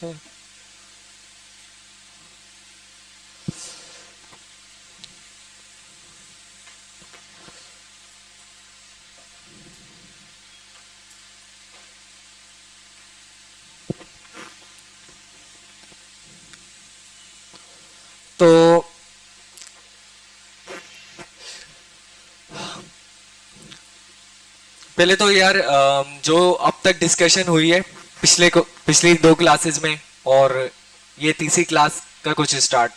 तो पहले तो यार जो अब तक डिस्कशन हुई है पिछली दो क्लासेस में और ये तीसरी क्लास का कुछ स्टार्ट,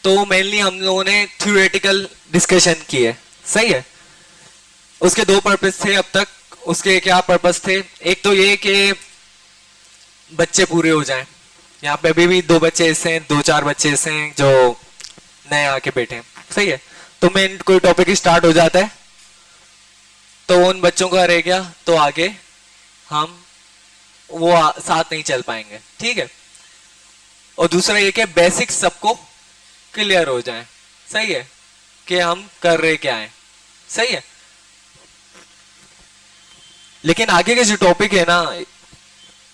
तो मेनली हम लोगों ने थ्योरेटिकल डिस्कशन की है। सही है। उसके दो पर्पस थे अब तक। उसके क्या पर्पस थे? एक तो ये कि बच्चे पूरे हो जाएं। यहाँ पे अभी भी दो बच्चे ऐसे हैं, दो चार बच्चे ऐसे हैं जो नए आके बैठे हैं। सही है। तो मेन कोई टॉपिक स्टार्ट हो जाता है तो उन बच्चों का रह गया तो आगे हम साथ नहीं चल पाएंगे। ठीक है। और दूसरा ये कि बेसिक सबको क्लियर हो जाए। सही है कि हम कर रहे क्या है। सही है। लेकिन आगे के जो टॉपिक है ना,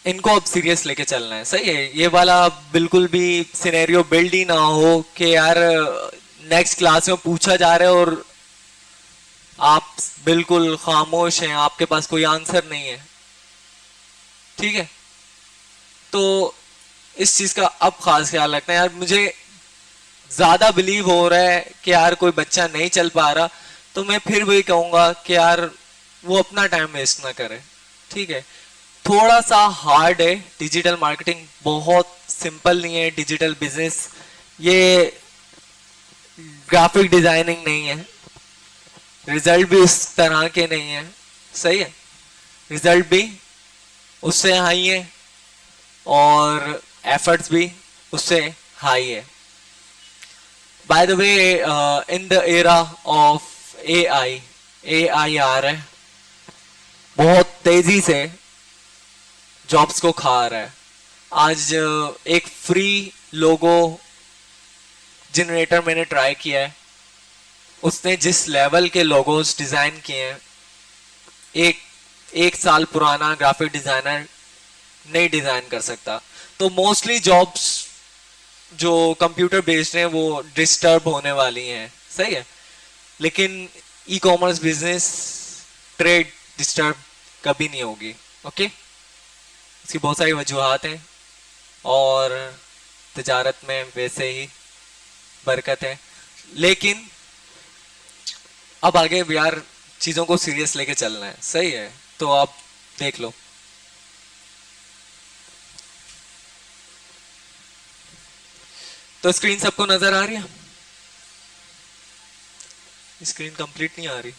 इनको अब सीरियस लेके चलना है। सही है। ये वाला बिल्कुल भी सिनेरियो बिल्ड ही ना हो कि यार नेक्स्ट क्लास में पूछा जा रहा है और आप बिल्कुल खामोश हैं, आपके पास कोई आंसर नहीं है। ठीक है। तो इस चीज का अब खास ख्याल रखना है यार। मुझे ज्यादा बिलीव हो रहा है कि यार कोई बच्चा नहीं चल पा रहा, तो मैं फिर वही कहूंगा कि यार वो अपना टाइम वेस्ट ना करे। ठीक है। थोड़ा सा हार्ड है डिजिटल मार्केटिंग, बहुत सिंपल नहीं है डिजिटल बिजनेस। ये ग्राफिक डिजाइनिंग नहीं है, रिजल्ट भी उस तरह के नहीं है। सही है। रिजल्ट भी उससे हाई है और एफर्ट्स भी उससे हाई है। By the way, in the era of AI, AI आ रहा है, बहुत तेजी से जॉब्स को खा रहा है। आज एक फ्री लोगो जनरेटर मैंने ट्राई किया है, उसने जिस लेवल के लोगोस डिजाइन किए हैं, एक एक साल पुराना ग्राफिक डिजाइनर नहीं डिजाइन कर सकता। तो मोस्टली जॉब्स जो कंप्यूटर बेस्ड हैं वो डिस्टर्ब होने वाली हैं। सही है। लेकिन e commerce business, trade disturb कभी नहीं होगी। ओके। इसकी बहुत सारी वजूहत हैं और तजारत में वैसे ही बरकत है। लेकिन अब आगे यार चीज़ों को सीरियस लेके चलना है। सही है। तो आप देख लो। तो स्क्रीन सबको नजर आ रही है? स्क्रीन कंप्लीट नहीं आ रही।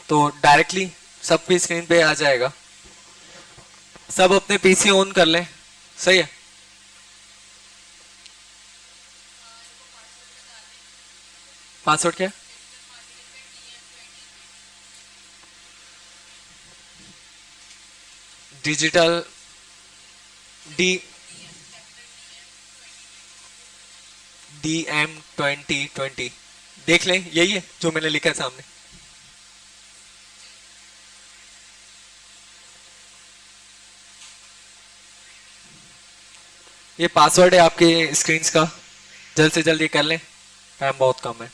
तो डायरेक्टली सबकी स्क्रीन पे आ जाएगा। सब अपने पीसी ऑन कर लें। सही है। पासवर्ड क्या? डिजिटल डी DM2020 देख लें, यही है जो मैंने लिखा है सामने। ये पासवर्ड है आपके स्क्रीन का। जल्द से जल्द ये कर लें, टाइम बहुत कम है।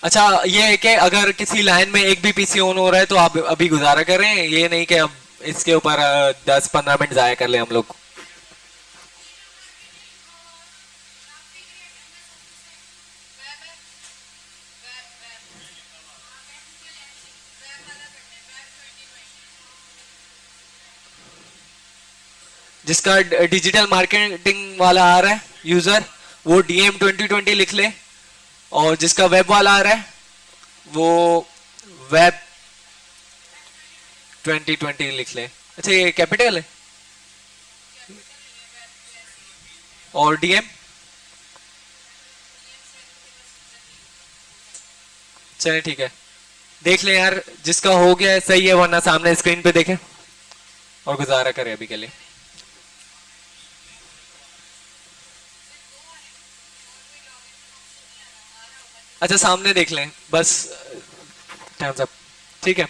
अच्छा, ये है कि अगर किसी लाइन में एक भी पीसी ऑन हो रहा है तो आप अभी गुजारा करें, ये नहीं कि अब इसके ऊपर 10-15 मिनट जाया कर ले हम लोग। जिसका डिजिटल मार्केटिंग वाला आ रहा है यूजर, वो DM2020 लिख ले। और जिसका वेब वाला आ रहा है वो वेब 2020 लिख ले। अच्छा, ये कैपिटल है। और DM, चले ठीक है। देख ले यार, जिसका हो गया है सही है, वरना सामने स्क्रीन पे देखें। और गुजारा करे अभी के लिए। अच्छा सामने देख लें बस, टाइम्स अप। ठीक है,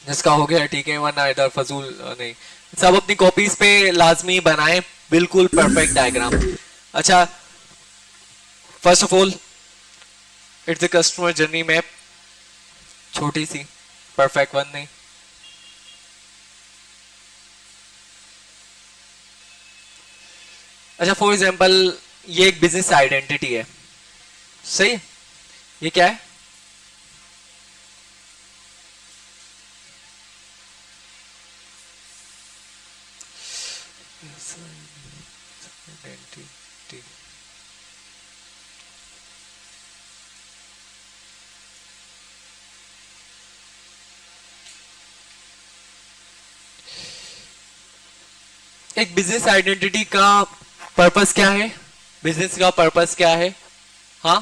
जिसका हो गया ठीक है, वरना इधर फजूल नहीं। सब अपनी कॉपीज पे लाजमी बनाएं बिल्कुल परफेक्ट डायग्राम। अच्छा, first of all it's the customer journey map, छोटी सी, परफेक्ट वन नहीं। अच्छा फॉर एग्जांपल ये एक बिजनेस आइडेंटिटी है, सही है? ये क्या है? आइडेंटिटी। एक बिजनेस आइडेंटिटी का पर्पस क्या है? बिजनेस का पर्पस क्या है? हाँ,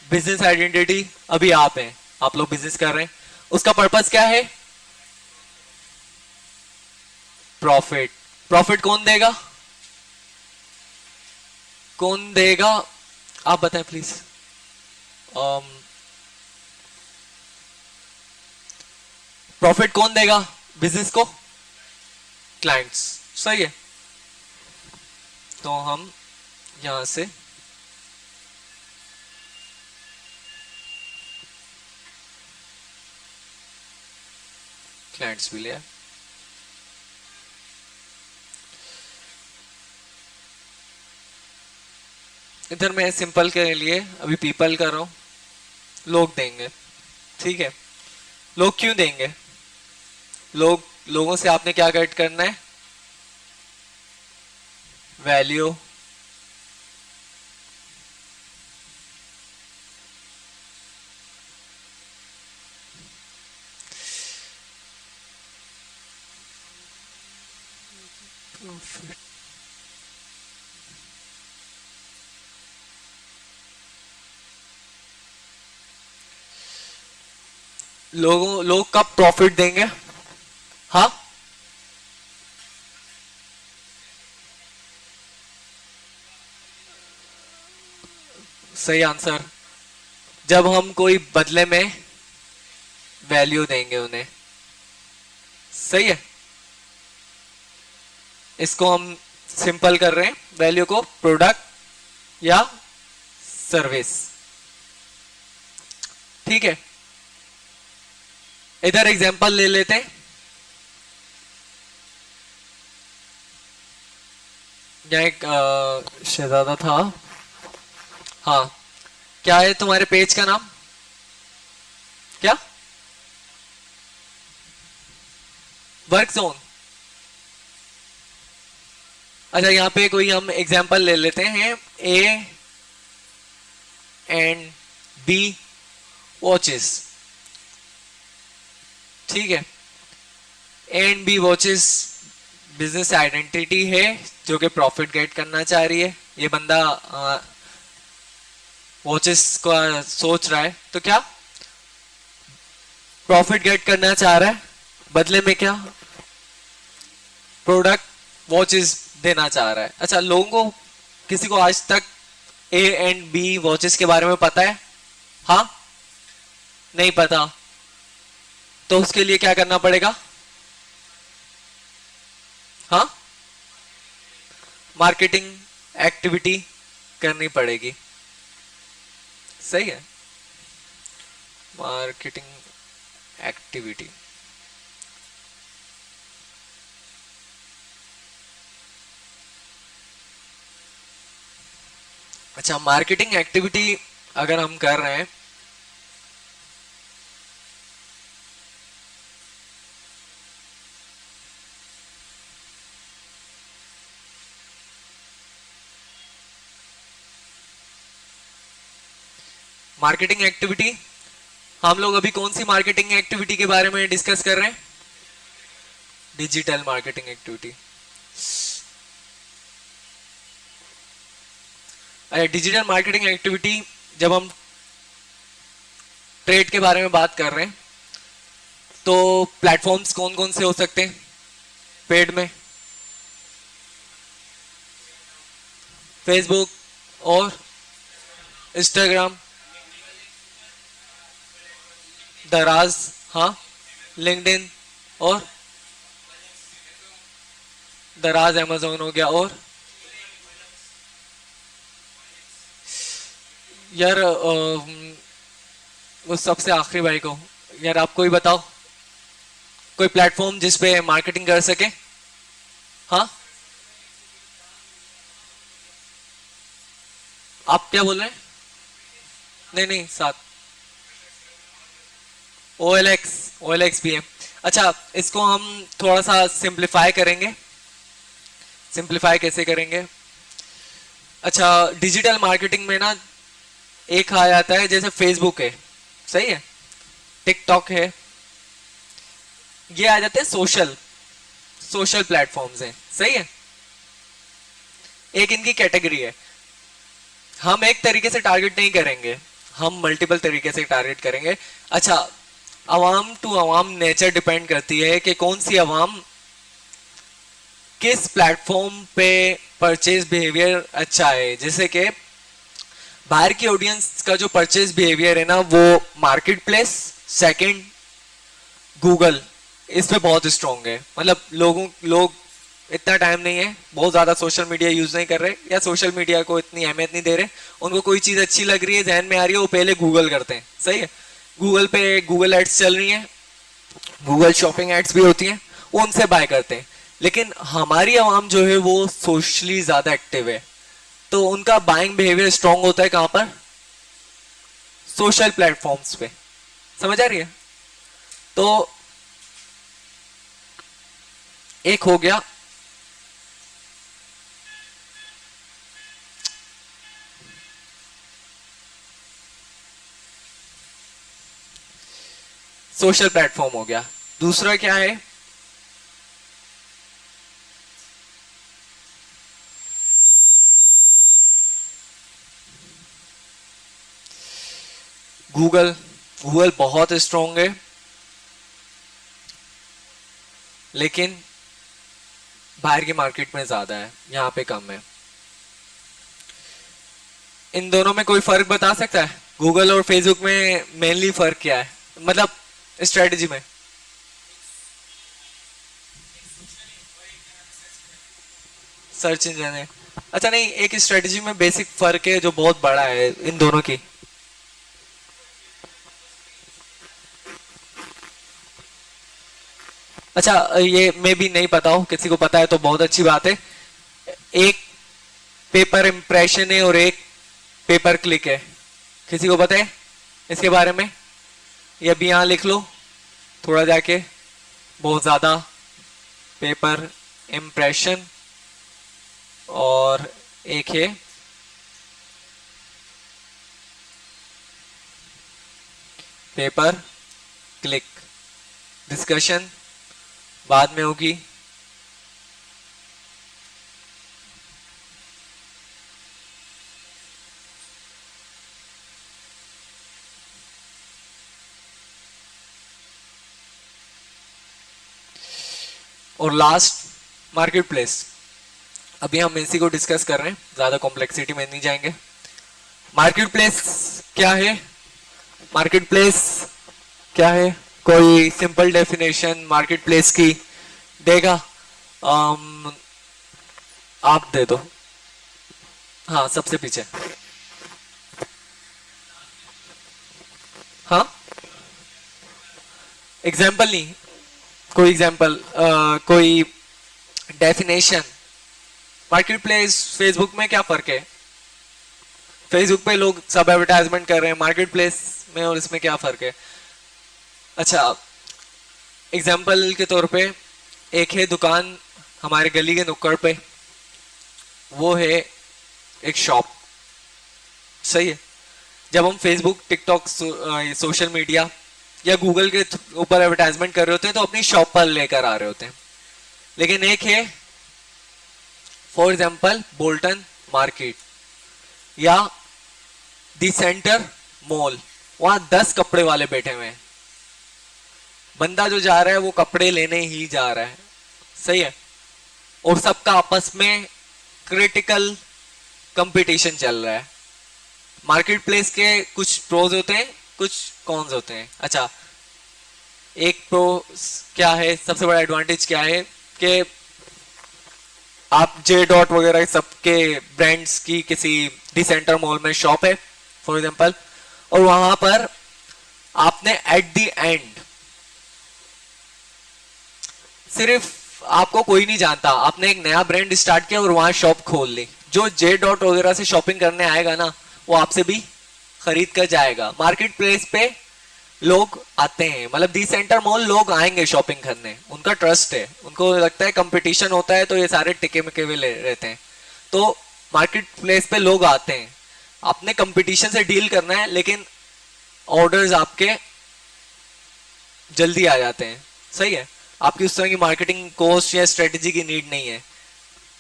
बिजनेस आइडेंटिटी, अभी आप हैं, आप लोग बिजनेस कर रहे हैं, उसका पर्पस क्या है? प्रॉफिट। प्रॉफिट कौन देगा? कौन देगा? आप बताएं प्लीज। प्रॉफिट कौन देगा बिजनेस को? क्लाइंट्स। सही है, तो हम यहां से क्लाइंट्स भी लिया। इधर मैं सिंपल के लिए अभी पीपल कर रहा हूं, लोग देंगे। ठीक है, लोग क्यों देंगे? लोगों से आपने क्या गेट करना है? वैल्यू। प्रॉफिट। लोग कब प्रॉफिट देंगे? हाँ, सही आंसर, जब हम कोई बदले में वैल्यू देंगे उन्हें। सही है, इसको हम सिंपल कर रहे हैं, वैल्यू को प्रोडक्ट या सर्विस। ठीक है, इधर एग्जांपल ले लेते हैं। यहाँ एक शहजादा था। हाँ, क्या है तुम्हारे पेज का नाम? क्या? Work zone. अच्छा, यहाँ पे कोई हम एग्जांपल ले लेते हैं, ए एंड बी वॉचेस। ठीक है, A and B watches business identity है जो कि प्रॉफिट गेट करना चाह रही है। ये बंदा वॉचेस का सोच रहा है, तो क्या प्रॉफिट गेट करना चाह रहा है, बदले में क्या? प्रोडक्ट वॉचेस देना चाह रहा है। अच्छा, लोगों को, किसी को आज तक ए एंड बी वॉचेस के बारे में पता है? हाँ, नहीं पता, तो उसके लिए क्या करना पड़ेगा? हाँ, मार्केटिंग एक्टिविटी करनी पड़ेगी। सही है, मार्केटिंग एक्टिविटी। अच्छा, मार्केटिंग एक्टिविटी अगर हम कर रहे हैं, मार्केटिंग एक्टिविटी, हम लोग अभी कौन सी मार्केटिंग एक्टिविटी के बारे में डिस्कस कर रहे हैं? Digital marketing activity. Digital marketing activity, जब हम ट्रेड के बारे में बात कर रहे हैं, तो प्लेटफॉर्म्स कौन कौन से हो सकते हैं? पेड में फेसबुक और इंस्टाग्राम, दराज, हाँ, लिंक्डइन और दराज अमेजोन हो गया। और यार वो सबसे आखिरी भाई को, यार आप कोई बताओ कोई प्लेटफॉर्म जिस पे मार्केटिंग कर सके। हाँ, आप क्या बोल रहे हैं? नहीं नहीं, साथ OLX भी है। अच्छा, इसको हम थोड़ा सा सिंप्लीफाई करेंगे। सिंप्लीफाई कैसे करेंगे? अच्छा, डिजिटल मार्केटिंग में ना एक आ जाता है, जैसे फेसबुक है, सही है, टिकटॉक है, ये आ जाते हैं सोशल सोशल प्लेटफॉर्म्स हैं, सही है। एक इनकी कैटेगरी है। हम एक तरीके से टारगेट नहीं करेंगे, हम मल्टीपल तरीके से टारगेट करेंगे। अच्छा, अवाम टू अवाम नेचर डिपेंड करती है कि कौन सी अवाम किस प्लेटफॉर्म पे परचेज बिहेवियर अच्छा है। जैसे कि बाहर की ऑडियंस का जो परचेज बिहेवियर है ना, वो मार्केट प्लेस, सेकेंड गूगल, इस पे बहुत स्ट्रॉन्ग है। मतलब लोग इतना टाइम नहीं है, बहुत ज्यादा सोशल मीडिया यूज नहीं कर रहे, या सोशल मीडिया को इतनी अहमियत नहीं दे रहे। उनको कोई चीज अच्छी लग रही है, जहन में आ रही है, वो पहले गूगल करते हैं, सही है। गूगल पे गूगल एड्स चल रही हैं, गूगल शॉपिंग एड्स भी होती हैं, वो उनसे बाय करते हैं। लेकिन हमारी आवाम जो है वो सोशली ज्यादा एक्टिव है, तो उनका बाइंग बिहेवियर स्ट्रांग होता है कहां पर? सोशल प्लेटफॉर्म्स पे। समझ आ रही है? तो एक हो गया सोशल प्लेटफॉर्म, हो गया। दूसरा क्या है? गूगल। गूगल बहुत स्ट्रांग है, लेकिन बाहर की मार्केट में ज्यादा है, यहां पे कम है। इन दोनों में कोई फर्क बता सकता है? गूगल और फेसबुक में मेनली फर्क क्या है, मतलब स्ट्रेटजी में? सर्च इंजन है। अच्छा, नहीं, एक स्ट्रेटजी में बेसिक फर्क है जो बहुत बड़ा है इन दोनों की। अच्छा, ये मैं भी नहीं पता हूं, किसी को पता है तो बहुत अच्छी बात है। एक पेपर इंप्रेशन है और एक पेपर क्लिक है। किसी को पता है इसके बारे में? ये अभी यहां लिख लो थोड़ा जाके, बहुत ज्यादा। पेपर इंप्रेशन और एक है पेपर क्लिक। डिस्कशन बाद में होगी। और लास्ट, मार्केट प्लेस। अभी हम इसी को डिस्कस कर रहे हैं, ज्यादा कॉम्प्लेक्सिटी में नहीं जाएंगे। मार्केट प्लेस क्या है? मार्केट प्लेस क्या है? कोई सिंपल डेफिनेशन मार्केट प्लेस की देगा? अम, आप दे दो। हाँ, सबसे पीछे। हाँ, एग्जाम्पल नहीं, कोई एग्जाम्पल, कोई डेफिनेशन। मार्केट प्लेस फेसबुक में क्या फर्क है? फेसबुक पे लोग सब एडवर्टाइजमेंट कर रहे हैं, मार्केट प्लेस में और इसमें क्या फर्क है? अच्छा, एग्जाम्पल के तौर पे एक है दुकान हमारे गली के नुक्कड़ पे, वो है एक शॉप, सही है। जब हम फेसबुक, टिकटॉक, सोशल मीडिया या गूगल के ऊपर एडवर्टाइजमेंट कर रहे होते हैं तो अपनी शॉप पर लेकर आ रहे होते हैं। लेकिन एक है फॉर एग्जाम्पल बोल्टन मार्केट या दी सेंटर मॉल, वहां 10 कपड़े वाले बैठे हुए हैं, बंदा जो जा रहा है वो कपड़े लेने ही जा रहा है, सही है, और सबका आपस में क्रिटिकल कंपटीशन चल रहा है। मार्केट प्लेस के कुछ प्रोज होते हैं, कुछ कॉन्स होते हैं। अच्छा, एक प्रो क्या है, सबसे बड़ा एडवांटेज क्या है कि आप जे डॉट वगैरह सबके ब्रांड्स की किसी डिसेंटर मॉल में शॉप है फॉर एग्जांपल, और वहां पर आपने एट द एंड सिर्फ आपको कोई नहीं जानता, आपने एक नया ब्रांड स्टार्ट किया और वहां शॉप खोल ली। जो जे डॉट वगैरह से शॉपिंग करने आएगा ना, वो आपसे भी खरीद कर जाएगा। मार्केट प्लेस पे लोग आते हैं, मतलब दी सेंटर मॉल लोग आएंगे शॉपिंग करने, उनका ट्रस्ट है, उनको लगता है कंपटीशन होता है तो ये सारे टिके मिके हुए रहते हैं, तो मार्केट प्लेस पे लोग आते हैं। आपने कंपटीशन से डील करना है, लेकिन ऑर्डर्स आपके जल्दी आ जाते हैं। सही है, आपकी उस तरह की मार्केटिंग कॉस्ट या स्ट्रेटेजी की नीड नहीं है,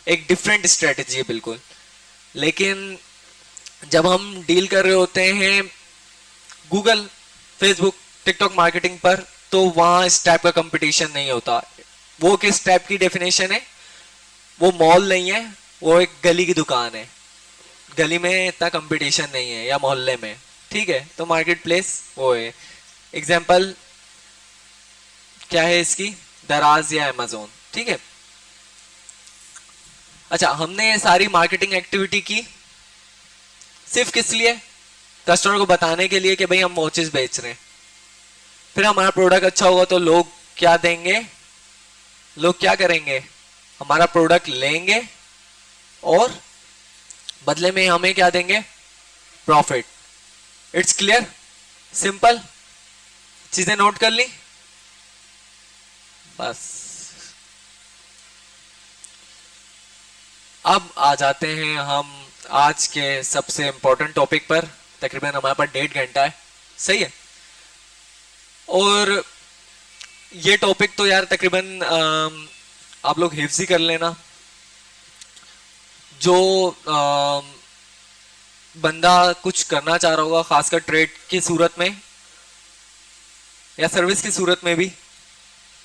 एक डिफरेंट स्ट्रेटेजी है बिल्कुल। लेकिन जब हम डील कर रहे होते हैं गूगल, फेसबुक, टिकटॉक मार्केटिंग पर, तो वहां इस टाइप का कंपटीशन नहीं होता। वो किस टाइप की डेफिनेशन है, वो मॉल नहीं है, वो एक गली की दुकान है, गली में इतना कंपटीशन नहीं है, या मोहल्ले में, ठीक है। तो मार्केट प्लेस वो है। एग्जाम्पल क्या है इसकी, दराज या अमेजोन, ठीक है। अच्छा, हमने ये सारी मार्केटिंग एक्टिविटी की सिर्फ किस लिए, कस्टमर को बताने के लिए कि भाई हम वॉचेस बेच रहे हैं। फिर हमारा प्रोडक्ट अच्छा होगा तो लोग क्या देंगे, लोग क्या करेंगे, हमारा प्रोडक्ट लेंगे और बदले में हमें क्या देंगे, प्रॉफिट। इट्स क्लियर, सिंपल, चीजें नोट कर ली बस। अब आ जाते हैं हम आज के सबसे इंपॉर्टेंट टॉपिक पर। तकरीबन हमारे पास 1.5 घंटा है, सही है। और ये टॉपिक तो यार तकरीबन आप लोग हिफ्ज ही कर लेना। जो बंदा कुछ करना चाह रहा होगा, खासकर ट्रेड की सूरत में या सर्विस की सूरत में भी,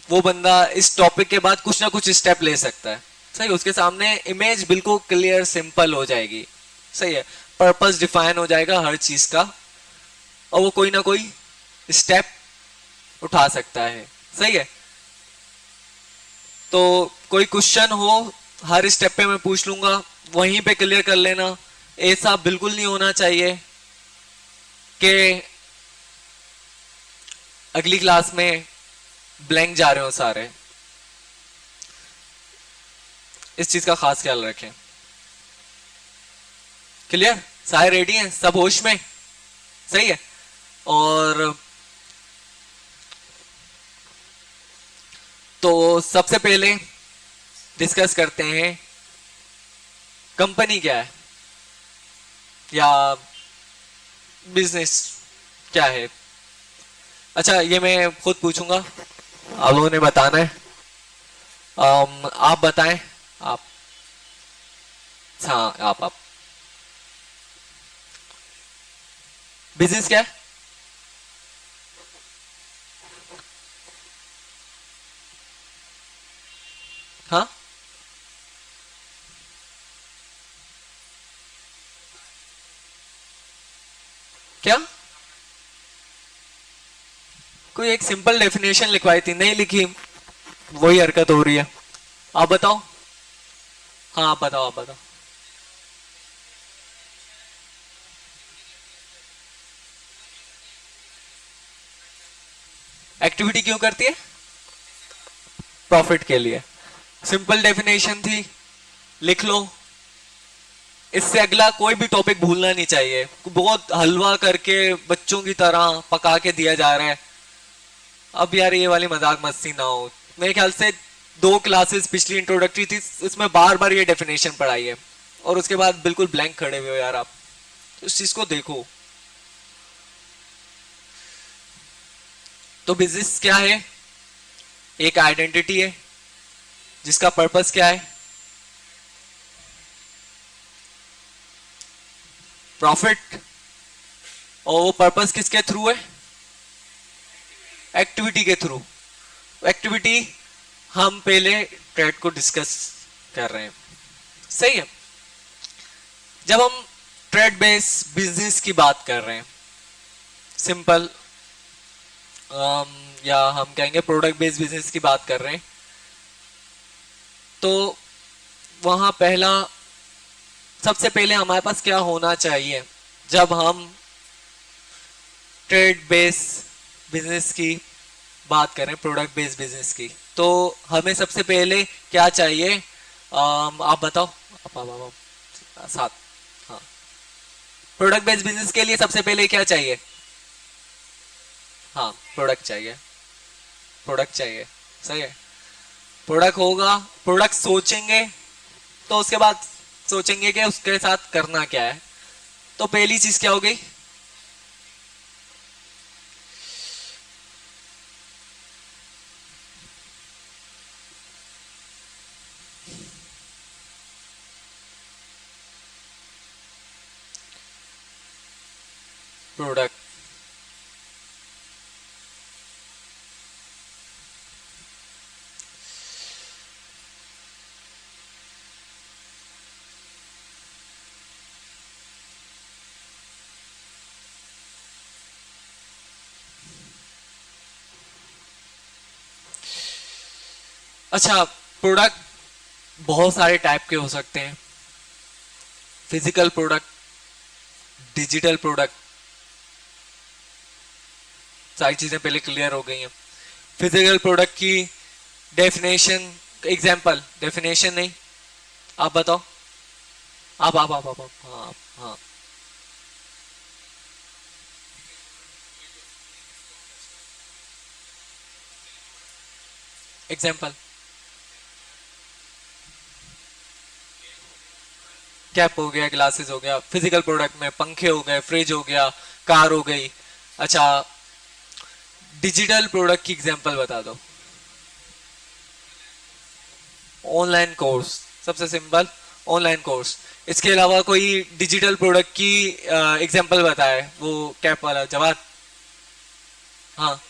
वो बंदा इस टॉपिक के बाद कुछ ना कुछ स्टेप ले सकता है। सही, उसके सामने इमेज बिल्कुल क्लियर सिंपल हो जाएगी। सही है, पर्पस डिफाइन हो जाएगा हर चीज का, और वो कोई ना कोई स्टेप उठा सकता है। सही है, तो कोई क्वेश्चन हो हर स्टेप पे मैं पूछ लूंगा, वहीं पे क्लियर कर लेना। ऐसा बिल्कुल नहीं होना चाहिए कि अगली क्लास में ब्लैंक जा रहे हो सारे। इस चीज का खास ख्याल रखें। क्लियर, सारे रेडी हैं, सब होश में, सही है। और तो सबसे पहले डिस्कस करते हैं कंपनी क्या है या बिजनेस क्या है। अच्छा, ये मैं खुद पूछूंगा, आप लोगों ने बताना है। आप बताएं, आप, हाँ आप बिजनेस क्या है? हाँ, क्या कोई एक सिंपल डेफिनेशन लिखवाई थी, नहीं लिखी, वही हरकत हो रही है। आप बताओ, हाँ आप बताओ, आप बताओ। एक्टिविटी क्यों करती है? प्रॉफिट के लिए। सिंपल डेफिनेशन थी, लिख लो। इससे अगला कोई भी टॉपिक भूलना नहीं चाहिए। बहुत हलवा करके बच्चों की तरह पका के दिया जा रहा है। अब यार ये वाली मजाक मस्ती ना हो। मेरे ख्याल से 2 क्लासेस पिछली इंट्रोडक्टरी थी, इसमें बार बार ये डेफिनेशन पढ़ाई है, और उसके बाद बिल्कुल ब्लैंक खड़े हुए हो यार आप। इस चीज को देखो। तो बिजनेस क्या है? एक आइडेंटिटी है जिसका पर्पस क्या है? प्रॉफिट। और वो पर्पस किसके थ्रू है? एक्टिविटी के थ्रू। एक्टिविटी हम पहले ट्रेड को डिस्कस कर रहे हैं, सही है। जब हम ट्रेड बेस बिजनेस की बात कर रहे हैं, सिंपल या हम कहेंगे प्रोडक्ट बेस्ड बिजनेस की बात कर रहे हैं, तो वहां पहला सबसे पहले हमारे पास क्या होना चाहिए जब हम ट्रेड बेस बिजनेस की बात करें, प्रोडक्ट बेस्ड बिजनेस की, तो हमें सबसे पहले क्या चाहिए? आप बताओ, साथ। हाँ, प्रोडक्ट बेस्ड बिजनेस के लिए सबसे पहले क्या चाहिए? हाँ, प्रोडक्ट चाहिए, प्रोडक्ट चाहिए, सही है। प्रोडक्ट होगा, प्रोडक्ट सोचेंगे, तो उसके बाद सोचेंगे कि उसके साथ करना क्या है। तो पहली चीज क्या हो गई? प्रोडक्ट। अच्छा, प्रोडक्ट बहुत सारे टाइप के हो सकते हैं। फिजिकल प्रोडक्ट, डिजिटल प्रोडक्ट, सारी चीजें पहले क्लियर हो गई हैं। फिजिकल प्रोडक्ट की डेफिनेशन, एग्जांपल, डेफिनेशन नहीं, आप बताओ। आप हाँ, हाँ। एग्जांपल, कैप हो गया, ग्लासेस हो गया। फिजिकल प्रोडक्ट में पंखे हो गए, फ्रिज हो गया, कार हो गई। अच्छा, डिजिटल प्रोडक्ट की एग्जांपल बता दो। ऑनलाइन कोर्स, सबसे सिंपल ऑनलाइन कोर्स। इसके अलावा कोई डिजिटल प्रोडक्ट की एग्जांपल बताए, वो कैप वाला जवाब। हाँ,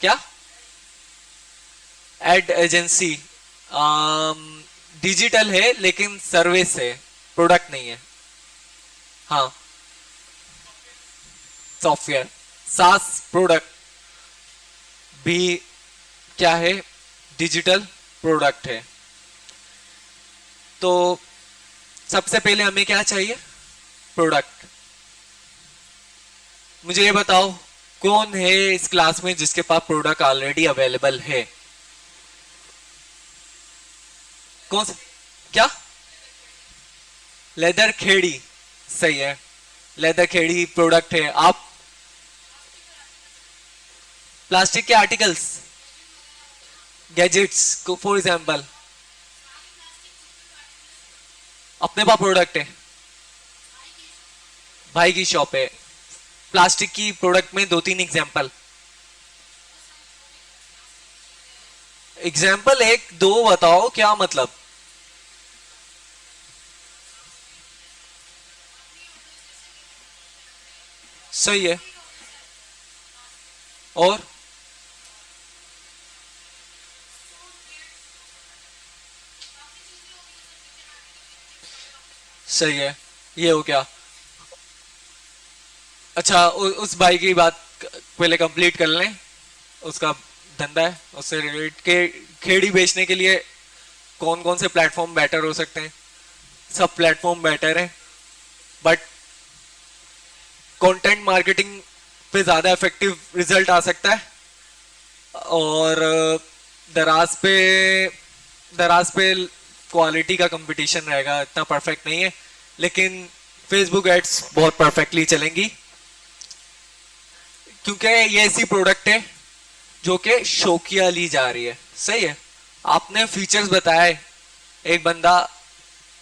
क्या? एड एजेंसी, डिजिटल है लेकिन सर्विस है, प्रोडक्ट नहीं है। हाँ, सॉफ्टवेयर। सास प्रोडक्ट भी क्या है? डिजिटल प्रोडक्ट है। तो सबसे पहले हमें क्या चाहिए? प्रोडक्ट। मुझे ये बताओ, कौन है इस क्लास में जिसके पास प्रोडक्ट ऑलरेडी अवेलेबल है? कौन सा? क्या? लेदर खेड़ी, सही है। लेदर खेड़ी प्रोडक्ट है। आप प्लास्टिक के आर्टिकल्स, गैजेट्स को फॉर एग्जांपल, अपने पास प्रोडक्ट है, भाई की शॉप है। प्लास्टिक की प्रोडक्ट में दो तीन एग्जांपल, एग्जांपल एक दो बताओ, क्या मतलब? सही है। और सही है, ये हो गया। अच्छा, उस भाई की बात पहले कंप्लीट कर लें। उसका धंधा है, उससे रिलेटेड के खेड़ी बेचने के लिए कौन कौन से प्लेटफॉर्म बेटर हो सकते हैं? सब प्लेटफॉर्म बेटर है, बट कंटेंट मार्केटिंग पे ज्यादा इफेक्टिव रिजल्ट आ सकता है। और दराज पे दराज पे क्वालिटी का कंपटीशन रहेगा, इतना परफेक्ट नहीं है। लेकिन फेसबुक एड्स बहुत परफेक्टली चलेंगी, क्योंकि ये ऐसी प्रोडक्ट है जो कि शौकिया ली जा रही है। सही है। आपने फीचर्स बताए, एक बंदा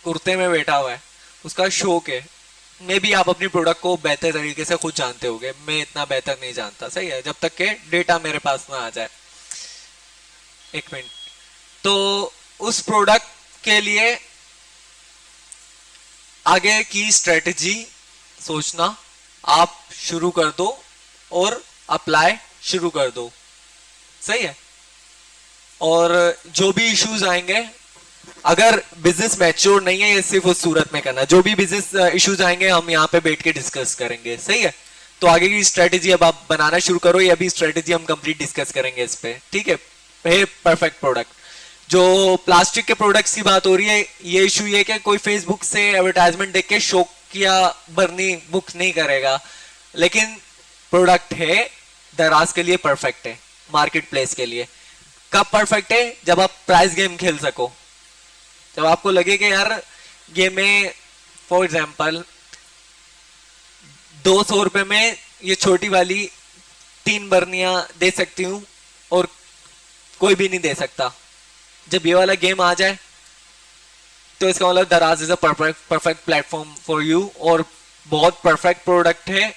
कुर्ते में बैठा हुआ है, उसका शौक है। मे भी आप अपनी प्रोडक्ट को बेहतर तरीके से खुद जानते होगे, मैं इतना बेहतर नहीं जानता, सही है, जब तक के डेटा मेरे पास ना आ जाए। एक मिनट। तो उस प्रोडक्ट के लिए आगे की स्ट्रेटजी सोचना आप शुरू कर दो और अप्लाई शुरू कर दो। सही है। और जो भी इश्यूज आएंगे, अगर बिजनेस मैच्योर नहीं है, ये सिर्फ उस सूरत में करना, जो भी बिजनेस इश्यूज आएंगे हम यहाँ पे बैठ के डिस्कस करेंगे, सही है। तो आगे की स्ट्रेटेजी अब आप बनाना शुरू करो, ये अभी स्ट्रेटेजी हम कंप्लीट डिस्कस करेंगे इस पे, ठीक है। Perfect product. जो प्लास्टिक के प्रोडक्ट्स की बात हो रही है, ये इशू ये कि कोई फेसबुक से एडवर्टाइजमेंट देख के शौक किया भरनी बुक नहीं करेगा, लेकिन प्रोडक्ट है दराज के लिए परफेक्ट है, मार्केट प्लेस के लिए। कब परफेक्ट है? जब आप प्राइस गेम खेल सको, जब आपको लगे कि यार ये मैं फॉर एग्जाम्पल 200 रुपए में ये छोटी वाली 3 बर्नियां दे सकती हूं और कोई भी नहीं दे सकता, जब ये वाला गेम आ जाए तो इसका मतलब दराज is a perfect platform for you, और बहुत परफेक्ट प्रोडक्ट है।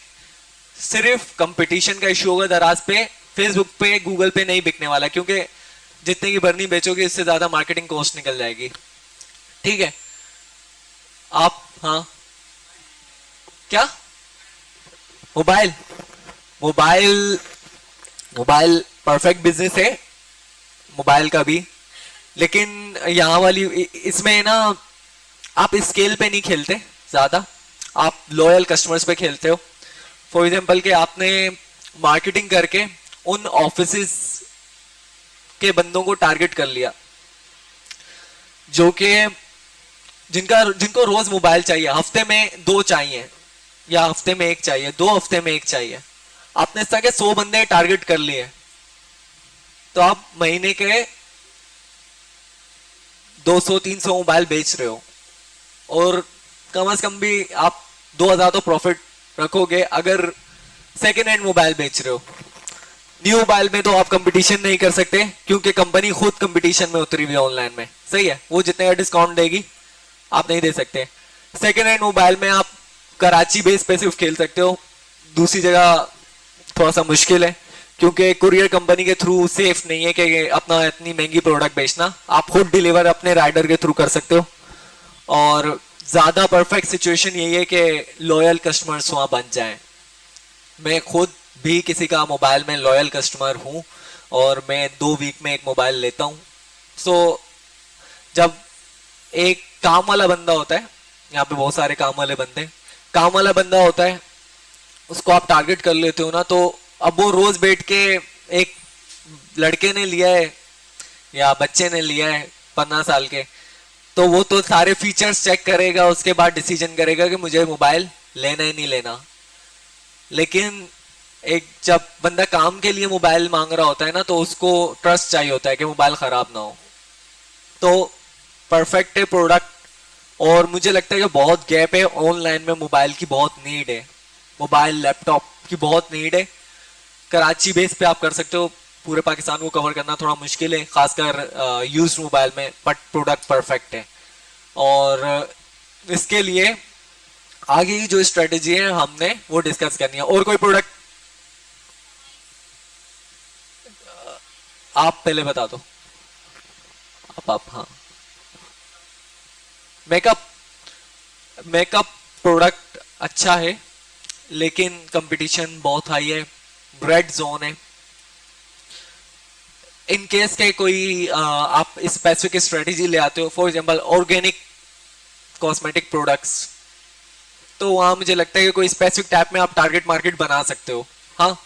सिर्फ कंपटीशन का इश्यू होगा दराज पे, फेसबुक पे गूगल पे नहीं बिकने वाला, क्योंकि जितने की बर्नी बेचोगे इससे ज्यादा मार्केटिंग कॉस्ट निकल जाएगी, ठीक है। आप हाँ क्या mobile mobile mobile perfect business है मोबाइल का भी, लेकिन यहाँ वाली इसमें ना आप स्केल पे नहीं खेलते ज्यादा, आप लॉयल कस्टमर्स पे खेलते हो। फॉर एग्जांपल कि आपने मार्केटिंग करके उन ऑफिसेस के बंदों को टारगेट कर लिया जो कि जिनको रोज मोबाइल चाहिए, हफ्ते में 2 चाहिए या हफ्ते में 1 चाहिए, 2 हफ्ते में 1 चाहिए, आपने इस तरह के 100 बंदे टारगेट कर लिए, तो आप महीने के 200-300 मोबाइल बेच रहे हो, और कम से कम भी आप 2000 तो प्रॉफिट रखोगे अगर सेकेंड हैंड मोबाइल बेच रहे हो। न्यू मोबाइल में तो आप कंपटीशन नहीं कर सकते, क्योंकि कंपनी खुद कंपटीशन में उतरी हुई है ऑनलाइन में, सही है, वो जितने का डिस्काउंट देगी आप नहीं दे सकते। सेकेंड हैंड मोबाइल में आप कराची बेस पे सिर्फ खेल सकते हो, दूसरी जगह थोड़ा सा मुश्किल है, क्योंकि कुरियर कंपनी के थ्रू सेफ नहीं है कि अपना इतनी महंगी प्रोडक्ट बेचना, आप खुद डिलीवर अपने राइडर के थ्रू कर सकते हो। और ज्यादा परफेक्ट सिचुएशन यही है कि लॉयल कस्टमर्स वहां बन जाएं। मैं खुद भी किसी का मोबाइल में लॉयल कस्टमर हूं, और मैं 2 वीक में एक मोबाइल लेता हूं। सो जब एक काम वाला बंदा होता है, यहाँ पे बहुत सारे काम वाले बंदे, काम वाला बंदा होता है, उसको आप टारगेट कर लेते हो ना, तो अब वो रोज बैठ के एक लड़के ने लिया है या बच्चे ने लिया है 15 साल के, तो वो तो सारे फीचर्स चेक करेगा, उसके बाद डिसीजन करेगा कि मुझे मोबाइल लेना ही नहीं लेना। लेकिन एक जब बंदा काम के लिए मोबाइल मांग रहा होता है ना, तो उसको ट्रस्ट चाहिए होता है कि मोबाइल खराब ना हो। तो परफेक्ट है प्रोडक्ट, और मुझे लगता है कि बहुत गैप है ऑनलाइन में, मोबाइल की बहुत नीड है, मोबाइल लैपटॉप की बहुत नीड है। कराची बेस पे आप कर सकते हो, पूरे पाकिस्तान को कवर करना थोड़ा मुश्किल है, खासकर यूज्ड मोबाइल में, बट प्रोडक्ट परफेक्ट है। और इसके लिए आगे की जो स्ट्रेटेजी है हमने वो डिस्कस करनी है। और कोई प्रोडक्ट आप पहले बता दो। आप हाँ, मेकअप मेकअप प्रोडक्ट अच्छा है, लेकिन कंपटीशन बहुत हाई है, रेड जोन है। इन केस के कोई आप स्पेसिफिक स्ट्रेटेजी ले आते हो, for example organic cosmetic products, तो वहां मुझे लगता है कि कोई स्पेसिफिक टाइप में आप टारगेट मार्केट बना सकते हो। हाँ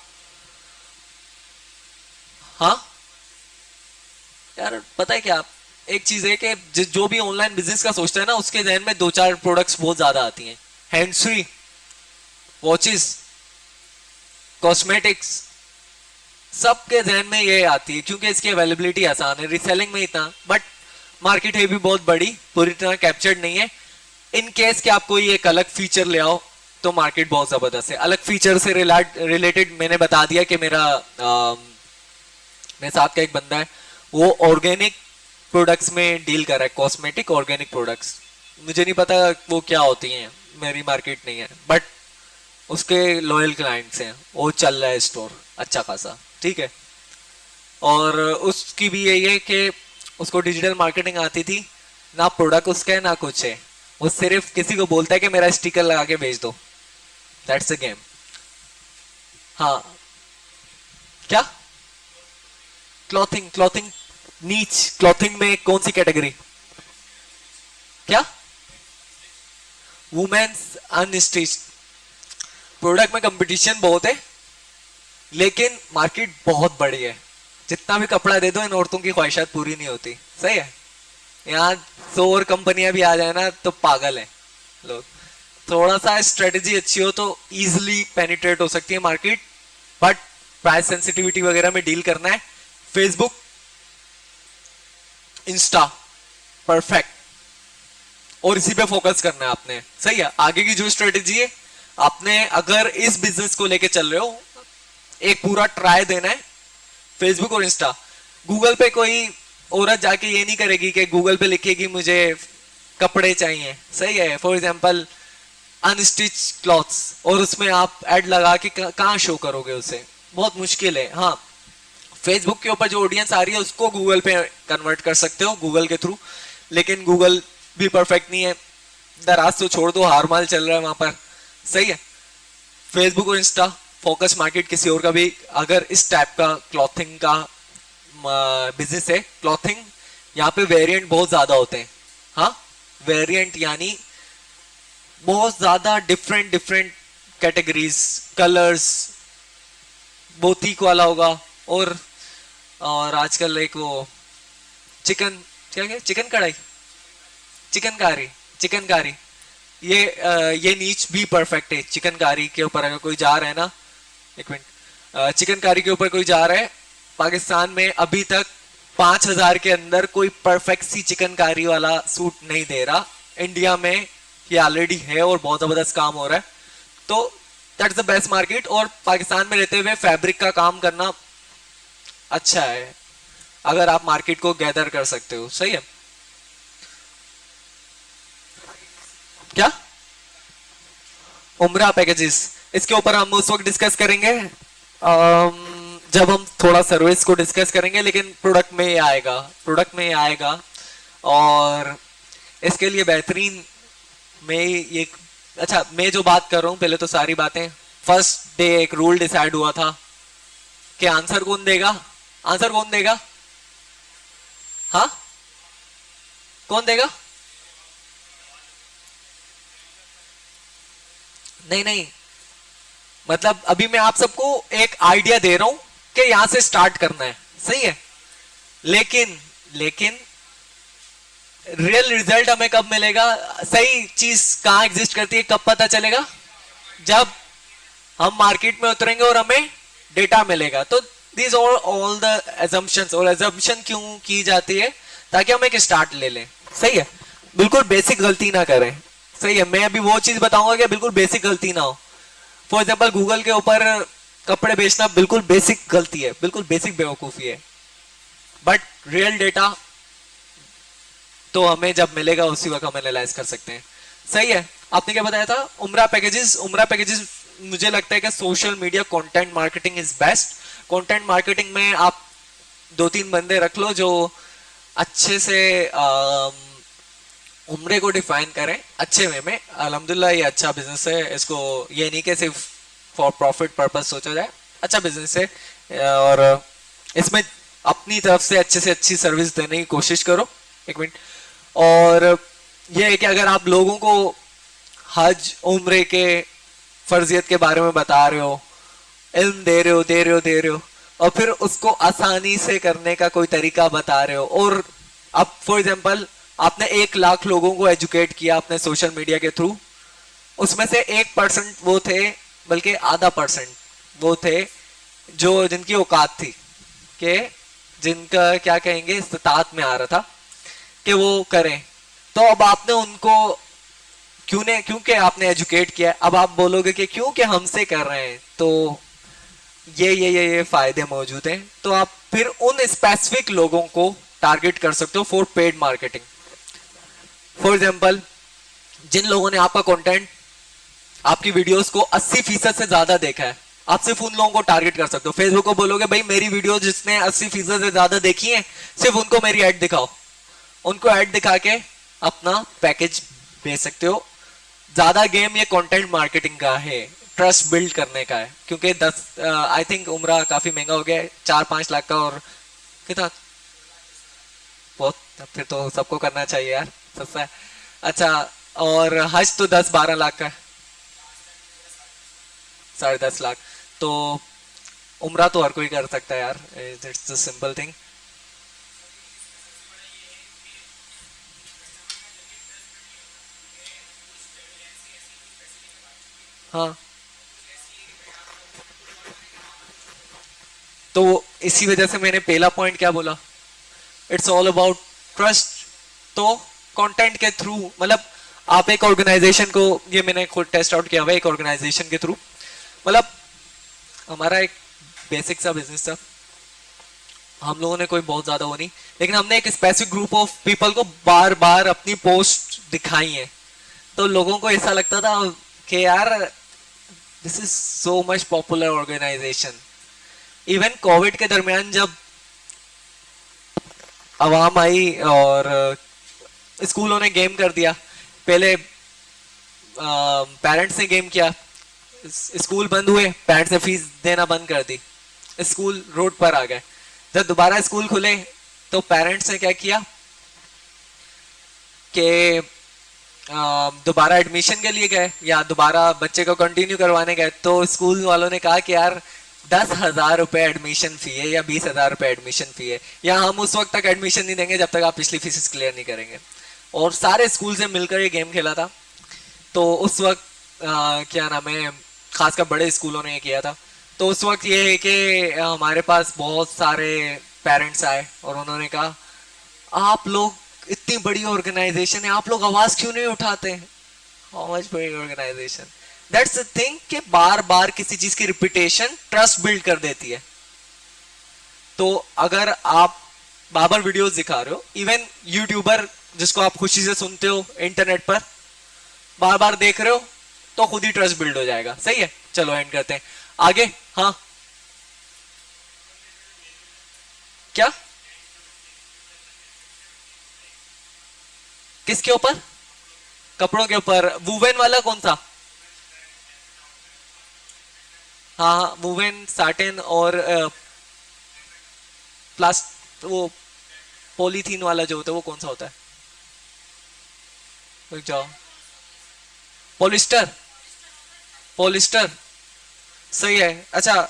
हाँ यार, पता है क्या, एक चीज है कि जो भी ऑनलाइन बिजनेस का सोचता है ना, उसके जहन में 2-4 प्रोडक्ट्स बहुत ज्यादा आती हैं। हैंड्स फ्री, वॉचेस, कॉस्मेटिक्स, सबके जहन में ये आती है, क्योंकि इसकी अवेलेबिलिटी आसान है, रिसेलिंग में इतना, बट मार्केट है भी बहुत बड़ी, पूरी तरह कैप्चर्ड नहीं है। इन केस के आप कोई एक अलग फीचर ले आओ तो मार्केट बहुत जबरदस्त है। अलग फीचर से रिलेटेड मैंने बता दिया कि मेरे साथ का एक बंदा है, वो ऑर्गेनिक प्रोडक्ट्स में डील कर रहा है, कॉस्मेटिक ऑर्गेनिक प्रोडक्ट्स। मुझे नहीं पता वो क्या होती हैं, मेरी मार्केट नहीं है, बट उसके लॉयल क्लाइंट्स हैं, वो चल रहा है स्टोर अच्छा खासा, ठीक है। और उसकी भी यही है कि उसको डिजिटल मार्केटिंग आती थी ना, प्रोडक्ट उसका है ना कुछ है, वो सिर्फ किसी को बोलता है कि मेरा स्टिकर लगा के भेज दो, दैट्स अ गेम। हाँ क्या, क्लॉथिंग नीच क्लॉथिंग में कौन सी कैटेगरी? क्या? Women's unstitched. प्रोडक्ट में कंपटीशन बहुत है, लेकिन मार्केट बहुत बड़ी है। जितना भी कपड़ा दे दो, इन औरतों की ख्वाहिशात पूरी नहीं होती। सही है। यहाँ 100 और कंपनियां भी आ जाए ना तो पागल है लोग। थोड़ा सा स्ट्रेटेजी अच्छी हो तो इजिली पेनिट्रेट हो सकती है मार्केट, बट प्राइस सेंसिटिविटी वगैरह में डील करना है। फेसबुक, इंस्टा, परफेक्ट, और इसी पे फोकस करना है आपने। सही है। आगे की जो स्ट्रेटेजी है, आपने अगर इस बिजनेस को लेके चल रहे हो, एक पूरा ट्राई देना है। फेसबुक और इंस्टा। गूगल पे कोई औरत जाके ये नहीं करेगी कि गूगल पे लिखेगी मुझे कपड़े चाहिए। सही है। फॉर एग्जाम्पल अनस्टिच क्लॉथ्स, और उसमें आप ऐड लगा के कहाँ शो करोगे उसे? बहुत मुश्किल है। हाँ, फेसबुक के ऊपर जो ऑडियंस आ रही है उसको गूगल पे कन्वर्ट कर सकते हो गूगल के थ्रू, लेकिन गूगल भी परफेक्ट नहीं है। दराज तो छोड़ दो, हार माल चल रहा है वहां पर। सही है। फेसबुक और इंस्टा, फोकस मार्केट किसी और का भी। अगर इस टाइप का क्लॉथिंग का बिजनेस है, क्लॉथिंग, यहाँ पे वेरिएंट बहुत ज्यादा होते हैं। हाँ, वेरिएंट यानी बहुत ज्यादा डिफरेंट डिफरेंट कैटेगरीज, कलर्स, बोतीक वाला होगा, और आजकल एक वो चिकन, क्या क्या, चिकन कढ़ाई, चिकनकारी, चिकनकारी, ये नीच भी परफेक्ट है। चिकनकारी के ऊपर अगर कोई जा रहा है ना, एक मिनट, चिकनकारी के ऊपर कोई जा रहा है, पाकिस्तान में अभी तक 5,000 के अंदर कोई परफेक्ट सी चिकनकारी वाला सूट नहीं दे रहा। इंडिया में ये ऑलरेडी है और बहुत जबरदस्त काम हो रहा है। तो दैट्स द बेस्ट मार्केट। और पाकिस्तान में रहते हुए फैब्रिक का काम करना अच्छा है, अगर आप मार्केट को गैदर कर सकते हो। सही है। क्या? उम्रा पैकेजेस, इसके ऊपर हम उस वक्त डिस्कस करेंगे जब हम थोड़ा सर्विस को डिस्कस करेंगे, लेकिन प्रोडक्ट में ये आएगा, प्रोडक्ट में ये आएगा। और इसके लिए बेहतरीन, मैं ये, अच्छा, मैं जो बात कर रहा हूं, पहले तो सारी बातें, फर्स्ट डे एक रूल डिसाइड हुआ था कि आंसर कौन देगा? आंसर कौन देगा? हाँ, कौन देगा? नहीं नहीं, मतलब अभी मैं आप सबको एक आइडिया दे रहा हूं कि यहां से स्टार्ट करना है। सही है। लेकिन लेकिन रियल रिजल्ट हमें कब मिलेगा? सही चीज कहां एग्जिस्ट करती है, कब पता चलेगा? जब हम मार्केट में उतरेंगे और हमें डेटा मिलेगा। तो दिस ऑल द एजम्पशंस, और एजम्पशन क्यों की जाती है? ताकि हम एक स्टार्ट ले लें। सही है। बिल्कुल बेसिक गलती ना करें। सही है। मैं अभी वो चीज बताऊंगा कि बिल्कुल बेसिक गलती ना हो। फॉर एग्जाम्पल, गूगल के ऊपर कपड़े बेचना बिल्कुल बेसिक गलती है, बिल्कुल बेसिक बेवकूफी है। बट रियल डेटा तो हमें जब मिलेगा उसी वक्त हम एनालाइज कर सकते हैं। सही है। आपने क्या बताया था? उम्रा पैकेजेस। उम्रा पैकेजेस, मुझे लगता है कि social media content marketing is best. Content marketing में आप 2-3 बंदे रख लो जो अच्छे से उम्रे को डिफाइन करें अच्छे वे में। अल्हम्दुलिल्लाह ये अच्छा बिजनेस है। इसको ये नहीं कि सिर्फ फॉर प्रॉफिट पर्पस सोचा जाए, अच्छा बिजनेस है। और इसमें अपनी तरफ से अच्छी सर्विस देने की कोशिश करो। एक मिनट। और यह है कि अगर आप लोगों को हज उम्रे के फर्जियत के बारे में बता रहे हो, इल्म दे रहे हो, और फिर उसको आसानी से करने का कोई तरीका बता रहे हो, और अब फॉर एग्जाम्पल आपने 1 लाख लोगों को एजुकेट किया अपने सोशल मीडिया के थ्रू, उसमें से 1% वो थे, बल्कि आधा % वो थे जो जिनकी औकात थी, कि जिनका क्या कहेंगे इस्तात में आ रहा था कि वो करें। तो अब आपने उनको क्योंकि आपने एजुकेट किया, अब आप बोलोगे कि क्योंकि हमसे कर रहे हैं तो ये फायदे मौजूद हैं। तो आप फिर उन स्पेसिफिक लोगों को टारगेट कर सकते हो for paid marketing. For example, जिन लोगों ने आपका कंटेंट, आपकी वीडियोस को 80% से ज्यादा देखा है, आप सिर्फ उन लोगों को टारगेट कर सकते हो। फेसबुक को बोलोगे भाई मेरी वीडियो जिसने 80% से ज्यादा देखी है, सिर्फ उनको मेरी ऐड दिखाओ। उनको ऐड दिखा के अपना पैकेज बेच सकते हो। ज्यादा गेम ये कंटेंट मार्केटिंग का है, ट्रस्ट बिल्ड करने का है। क्योंकि 10 आई थिंक उम्रा काफी महंगा हो गया है, 4-5 लाख का, और कितना बहुत, फिर तो सबको करना चाहिए यार, सस्ता है। अच्छा, और हज तो 10-12 लाख का है, 10.5 लाख। तो उम्रा तो हर कोई कर सकता है यार, इट्स अ सिंपल थिंग। हाँ, तो इसी वजह से मैंने पहला पॉइंट क्या बोला, इट्स ऑल अबाउट ट्रस्ट। तो कंटेंट के थ्रू, मतलब आप एक ऑर्गेनाइजेशन को, ये मैंने खुद टेस्ट आउट किया हुआ है, एक ऑर्गेनाइजेशन के थ्रू, मतलब हमारा एक बेसिक सा बिजनेस था, हम लोगों ने कोई बहुत ज्यादा वो नहीं, लेकिन हमने एक स्पेसिफिक ग्रुप ऑफ पीपल को बार बार अपनी पोस्ट दिखाई है, तो लोगों को ऐसा लगता था कि यार this is so much popular organisation. Even Covid के दरमियान जब आवाम आई और स्कूलों ने गेम कर दिया, पहले पेरेंट्स ने गेम किया, स्कूल बंद हुए, पेरेंट्स ने फीस देना बंद कर दी, स्कूल रोड पर आ गए। जब दोबारा स्कूल खुले तो पेरेंट्स ने क्या किया कि दोबारा एडमिशन के लिए गए या दोबारा बच्चे को कंटिन्यू करवाने गए, तो स्कूल वालों ने कहा कि यार 10,000 रुपए एडमिशन फी है या 20,000 रुपए एडमिशन फी है, या हम उस वक्त तक एडमिशन नहीं देंगे जब तक आप पिछली फीस क्लियर नहीं करेंगे। और सारे स्कूल से मिलकर ये गेम खेला था। तो उस वक्त क्या नाम है, खासकर बड़े स्कूलों ने ये किया था। तो उस वक्त ये है कि हमारे पास बहुत सारे पेरेंट्स आए और उन्होंने कहा आप लोग इतनी बड़ी ऑर्गेनाइजेशन है, आप लोग आवाज क्यों नहीं उठाते हैं, हाउ मच बड़ी ऑर्गेनाइजेशन। दैट्स द थिंग कि बार बार किसी चीज की रिपीटेशन ट्रस्ट बिल्ड कर देती है। तो अगर आप बाबर वीडियोस दिखा रहे हो, इवन यूट्यूबर जिसको आप खुशी से सुनते हो इंटरनेट पर, बार बार देख रहे हो, तो खुद ही ट्रस्ट बिल्ड हो जाएगा। सही है, चलो एंड करते हैं आगे। हाँ, क्या, किसके ऊपर, कपड़ों के ऊपर, वुवेन वाला कौन सा? हाँ हाँ, वुवेन साटिन और प्लास्ट, वो पॉलीथीन वाला जो होता है वो कौन सा होता है, रुक जाओ, पॉलिस्टर, पॉलिस्टर, सही है। अच्छा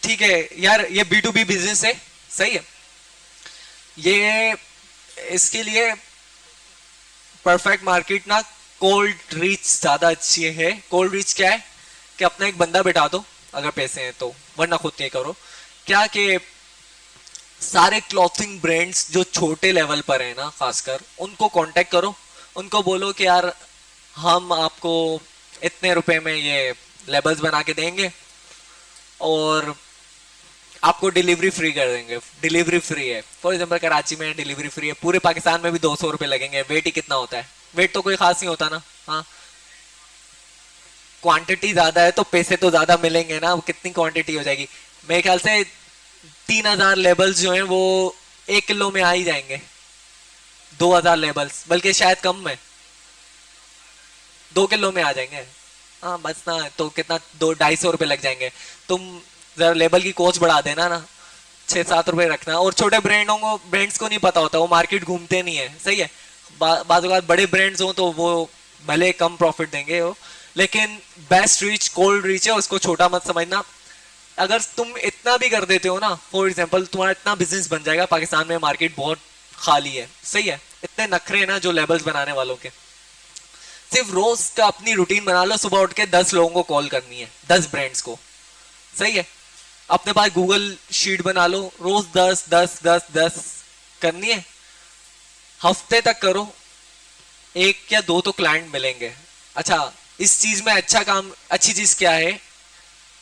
ठीक है यार, ये बी टू बी बिजनेस है, सही है। ये इसके लिए परफेक्ट मार्केट ना, कोल्ड रीच ज्यादा अच्छी है। कोल्ड रीच क्या है कि अपना एक बंदा बिठा दो अगर पैसे हैं तो, वरना खुद नहीं करो। क्या कि सारे क्लॉथिंग ब्रांड्स जो छोटे लेवल पर है ना, खासकर उनको कांटेक्ट करो, उनको बोलो कि यार हम आपको इतने रुपए में ये लेबल्स बना के देंगे और आपको डिलीवरी फ्री कर देंगे। डिलीवरी फ्री है, फॉर एग्जाम्पल कराची में डिलीवरी फ्री है, पूरे पाकिस्तान में भी 200 रुपए लगेंगे। वेट ही कितना होता है, वेट तो कोई खास नहीं होता ना। हाँ, क्वांटिटी ज्यादा है तो पैसे तो ज्यादा मिलेंगे ना, कितनी क्वांटिटी हो जाएगी, मेरे ख्याल से 3,000 लेबल्स जो हैं वो 1 किलो में आ ही जाएंगे, 2,000 लेबल्स, बल्कि शायद कम में 2 किलो में आ जाएंगे। हाँ बस ना, तो कितना, 200-250 रुपए लग जाएंगे। तुम जरा लेबल की कोच बढ़ा देना ना, 6-7 रुपए रखना। और छोटे ब्रांडों को, ब्रांड्स को नहीं पता होता, वो मार्केट घूमते नहीं है, सही है। बात बड़े ब्रांड्स हो तो वो भले कम प्रॉफिट देंगे वो, लेकिन बेस्ट रीच, कोल्ड रीच है, उसको छोटा मत समझना। अगर तुम इतना भी कर देते हो ना, फॉर एग्जाम्पल तुम्हारा इतना बिजनेस बन जाएगा, पाकिस्तान में मार्केट बहुत खाली है, सही है, इतने नखरे हैं ना जो लेबल्स बनाने वालों के। सिर्फ रोज का अपनी रूटीन बना लो, सुबह उठ के 10 लोगों को कॉल करनी है, 10 ब्रांड्स को, सही है। अपने पास गूगल शीट बना लो, रोज 10 10 10 10 करनी है, हफ्ते तक करो, एक या दो तो क्लाइंट मिलेंगे। अच्छा, इस चीज में अच्छा काम, अच्छी चीज क्या है,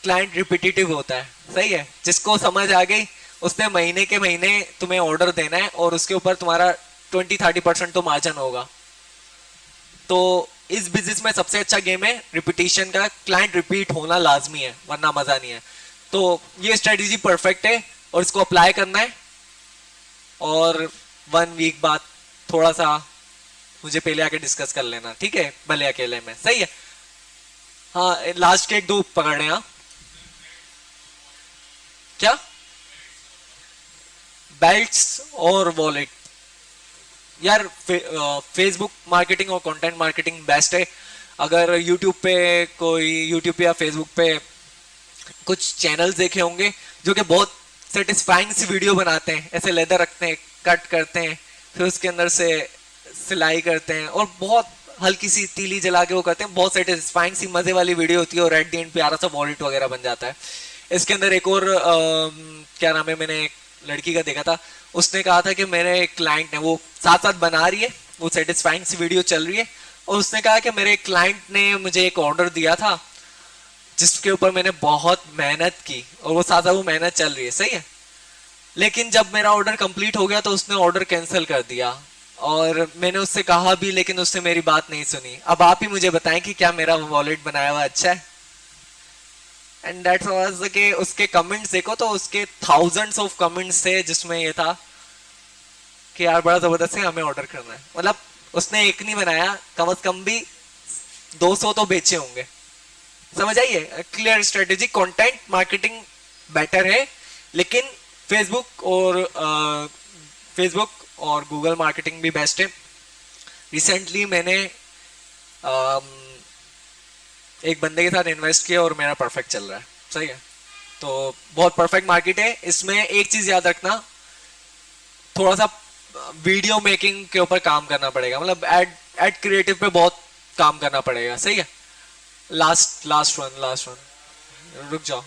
क्लाइंट रिपीटेटिव होता है, सही है। जिसको समझ आ गई उसने महीने के महीने तुम्हें ऑर्डर देना है और उसके ऊपर तुम्हारा 20-30% तो मार्जिन होगा। तो इस बिजनेस में सबसे अच्छा गेम है रिपीटेशन का, क्लाइंट रिपीट होना लाजमी है, वरना मजा नहीं है। तो ये स्ट्रेटेजी परफेक्ट है और इसको अप्लाई करना है। और 1 वीक बाद थोड़ा सा मुझे पहले आके डिस्कस कर लेना, ठीक है, भले अकेले में, सही है। हाँ, लास्ट के 1-2 पकड़ने। हाँ, क्या, बेल्ट्स और वॉलेट, यार फेसबुक मार्केटिंग और कंटेंट मार्केटिंग बेस्ट है। अगर यूट्यूब पे कोई यूट्यूब या फेसबुक पे कुछ चैनल्स देखे होंगे जो कि बहुत सेटिस्फाइंग सी वीडियो बनाते हैं, ऐसे लेदर रखते हैं, कट करते हैं, फिर उसके अंदर से सिलाई करते हैं और बहुत हल्की सी तीली जला के वो करते हैं, बहुत सेटिस्फाइंग सी मजे वाली वीडियो होती है और एट द एंड प्यारा सा वॉलेट वगैरह बन जाता है। इसके अंदर एक और क्या नाम है, मैंने एक लड़की का देखा था, उसने कहा था कि मेरे एक क्लाइंट ने, वो साथ साथ बना रही है, वो सेटिस्फाइंग सी वीडियो चल रही है, और उसने कहा कि मेरे एक क्लाइंट ने मुझे एक ऑर्डर दिया था जिसके ऊपर मैंने बहुत मेहनत की और वो साथ साथ वो मेहनत चल रही है, सही है, लेकिन जब मेरा ऑर्डर कंप्लीट हो गया तो उसने ऑर्डर कैंसिल कर दिया और मैंने उससे कहा भी लेकिन उसने मेरी बात नहीं सुनी। अब आप ही मुझे बताएं कि क्या मेरा वॉलेट बनाया हुआ अच्छा है? एंड दैट्स वाज के उसके कमेंट्स देखो तो उसके थाउजेंड्स ऑफ कमेंट्स थे जिसमें ये था कि यार बड़ा जबरदस्त है, हमें ऑर्डर करना है। मतलब उसने एक नहीं बनाया, कम से कम भी 200 तो बेचे होंगे। समझ आइए, clear strategy, content marketing better है, लेकिन फेसबुक और गूगल मार्केटिंग भी बेस्ट है। रिसेंटली मैंने अम, एक बंदे के साथ इन्वेस्ट किया और मेरा परफेक्ट चल रहा है, सही है, तो बहुत परफेक्ट मार्केट है। इसमें एक चीज याद रखना, थोड़ा सा वीडियो मेकिंग के ऊपर काम करना पड़ेगा, मतलब एड एड क्रिएटिव पे बहुत काम करना पड़ेगा, सही है। लास्ट वन रुक जाओ।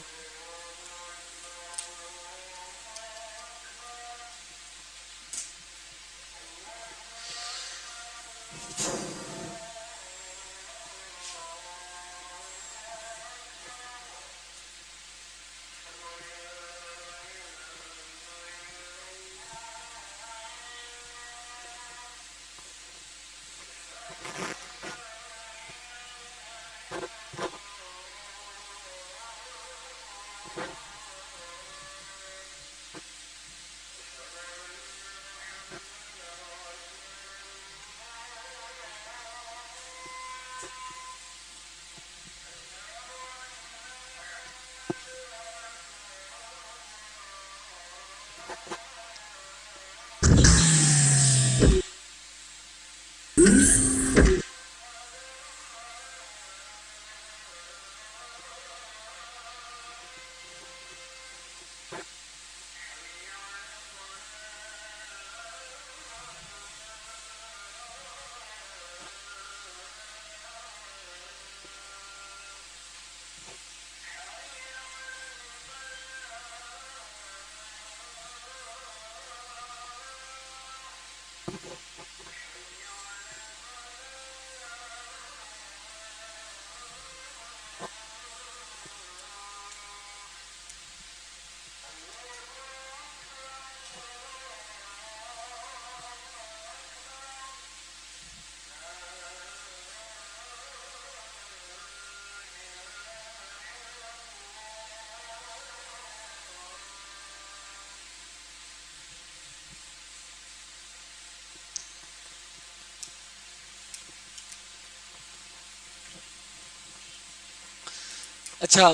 अच्छा,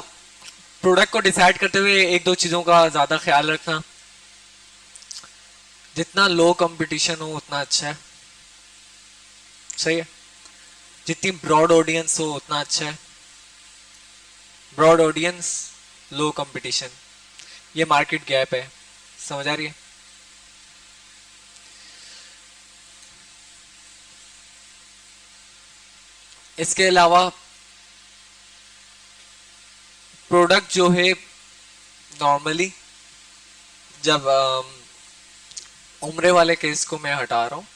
प्रोडक्ट को डिसाइड करते हुए एक दो चीजों का ज्यादा ख्याल रखना, जितना लो कंपटीशन हो उतना अच्छा है, सही है, जितनी ब्रॉड ऑडियंस हो उतना अच्छा है। ब्रॉड ऑडियंस, लो कंपटीशन, ये मार्केट गैप है, समझ आ रही है? इसके अलावा प्रोडक्ट जो है नॉर्मली, जब उम्रे वाले केस को मैं हटा रहा हूँ,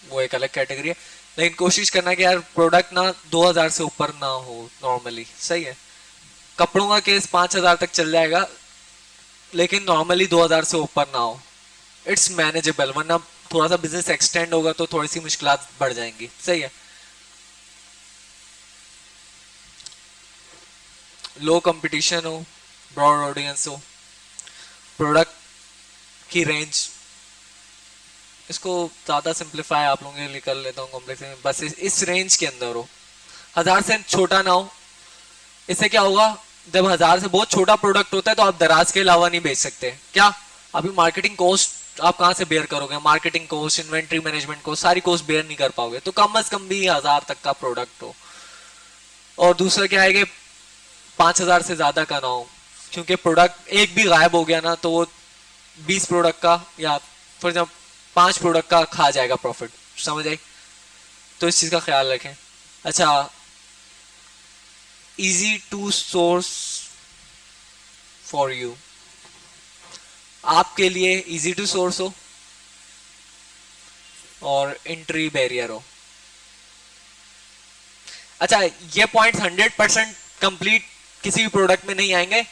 वो एक अलग कैटेगरी है, लेकिन कोशिश करना कि यार प्रोडक्ट ना 2000 से ऊपर ना हो नॉर्मली, सही है। कपड़ों का केस 5000 तक चल जाएगा, लेकिन नॉर्मली 2000 से ऊपर ना हो, इट्स मैनेजेबल, वरना थोड़ा सा बिजनेस एक्सटेंड होगा तो थोड़ी सी मुश्किलात बढ़ जाएंगी, सही है। लो कंपटीशन हो, ब्रॉड ऑडियंस हो, प्रोडक्ट की रेंज, इसको ज्यादा सिंप्लीफाई आप लोगों के लिए कर लेता हूँ, कॉम्प्लेक्स में बस इस रेंज के अंदर हो, 1000 से छोटा ना हो। इससे क्या होगा, जब 1000 से बहुत छोटा प्रोडक्ट होता है तो आप दराज के अलावा नहीं बेच सकते, क्या अभी मार्केटिंग कॉस्ट आप कहाँ से बेयर करोगे? Marketing cost, inventory management cost, सारी कॉस्ट बेयर नहीं कर पाओगे। तो कम से कम भी 1000 तक का प्रोडक्ट हो। और दूसरा क्या है कि 5000 से ज्यादा का ना हो, क्योंकि प्रोडक्ट एक भी गायब हो गया ना तो वो 20 प्रोडक्ट का या फॉर एग्जाम्पल 5 प्रोडक्ट का खा जाएगा प्रॉफिट। समझ आई? तो इस चीज का ख्याल रखें। अच्छा, easy to source for you, आपके लिए इजी टू सोर्स हो और एंट्री बैरियर हो। अच्छा, ये पॉइंट 100% कंप्लीट किसी भी प्रोडक्ट में नहीं आएंगे,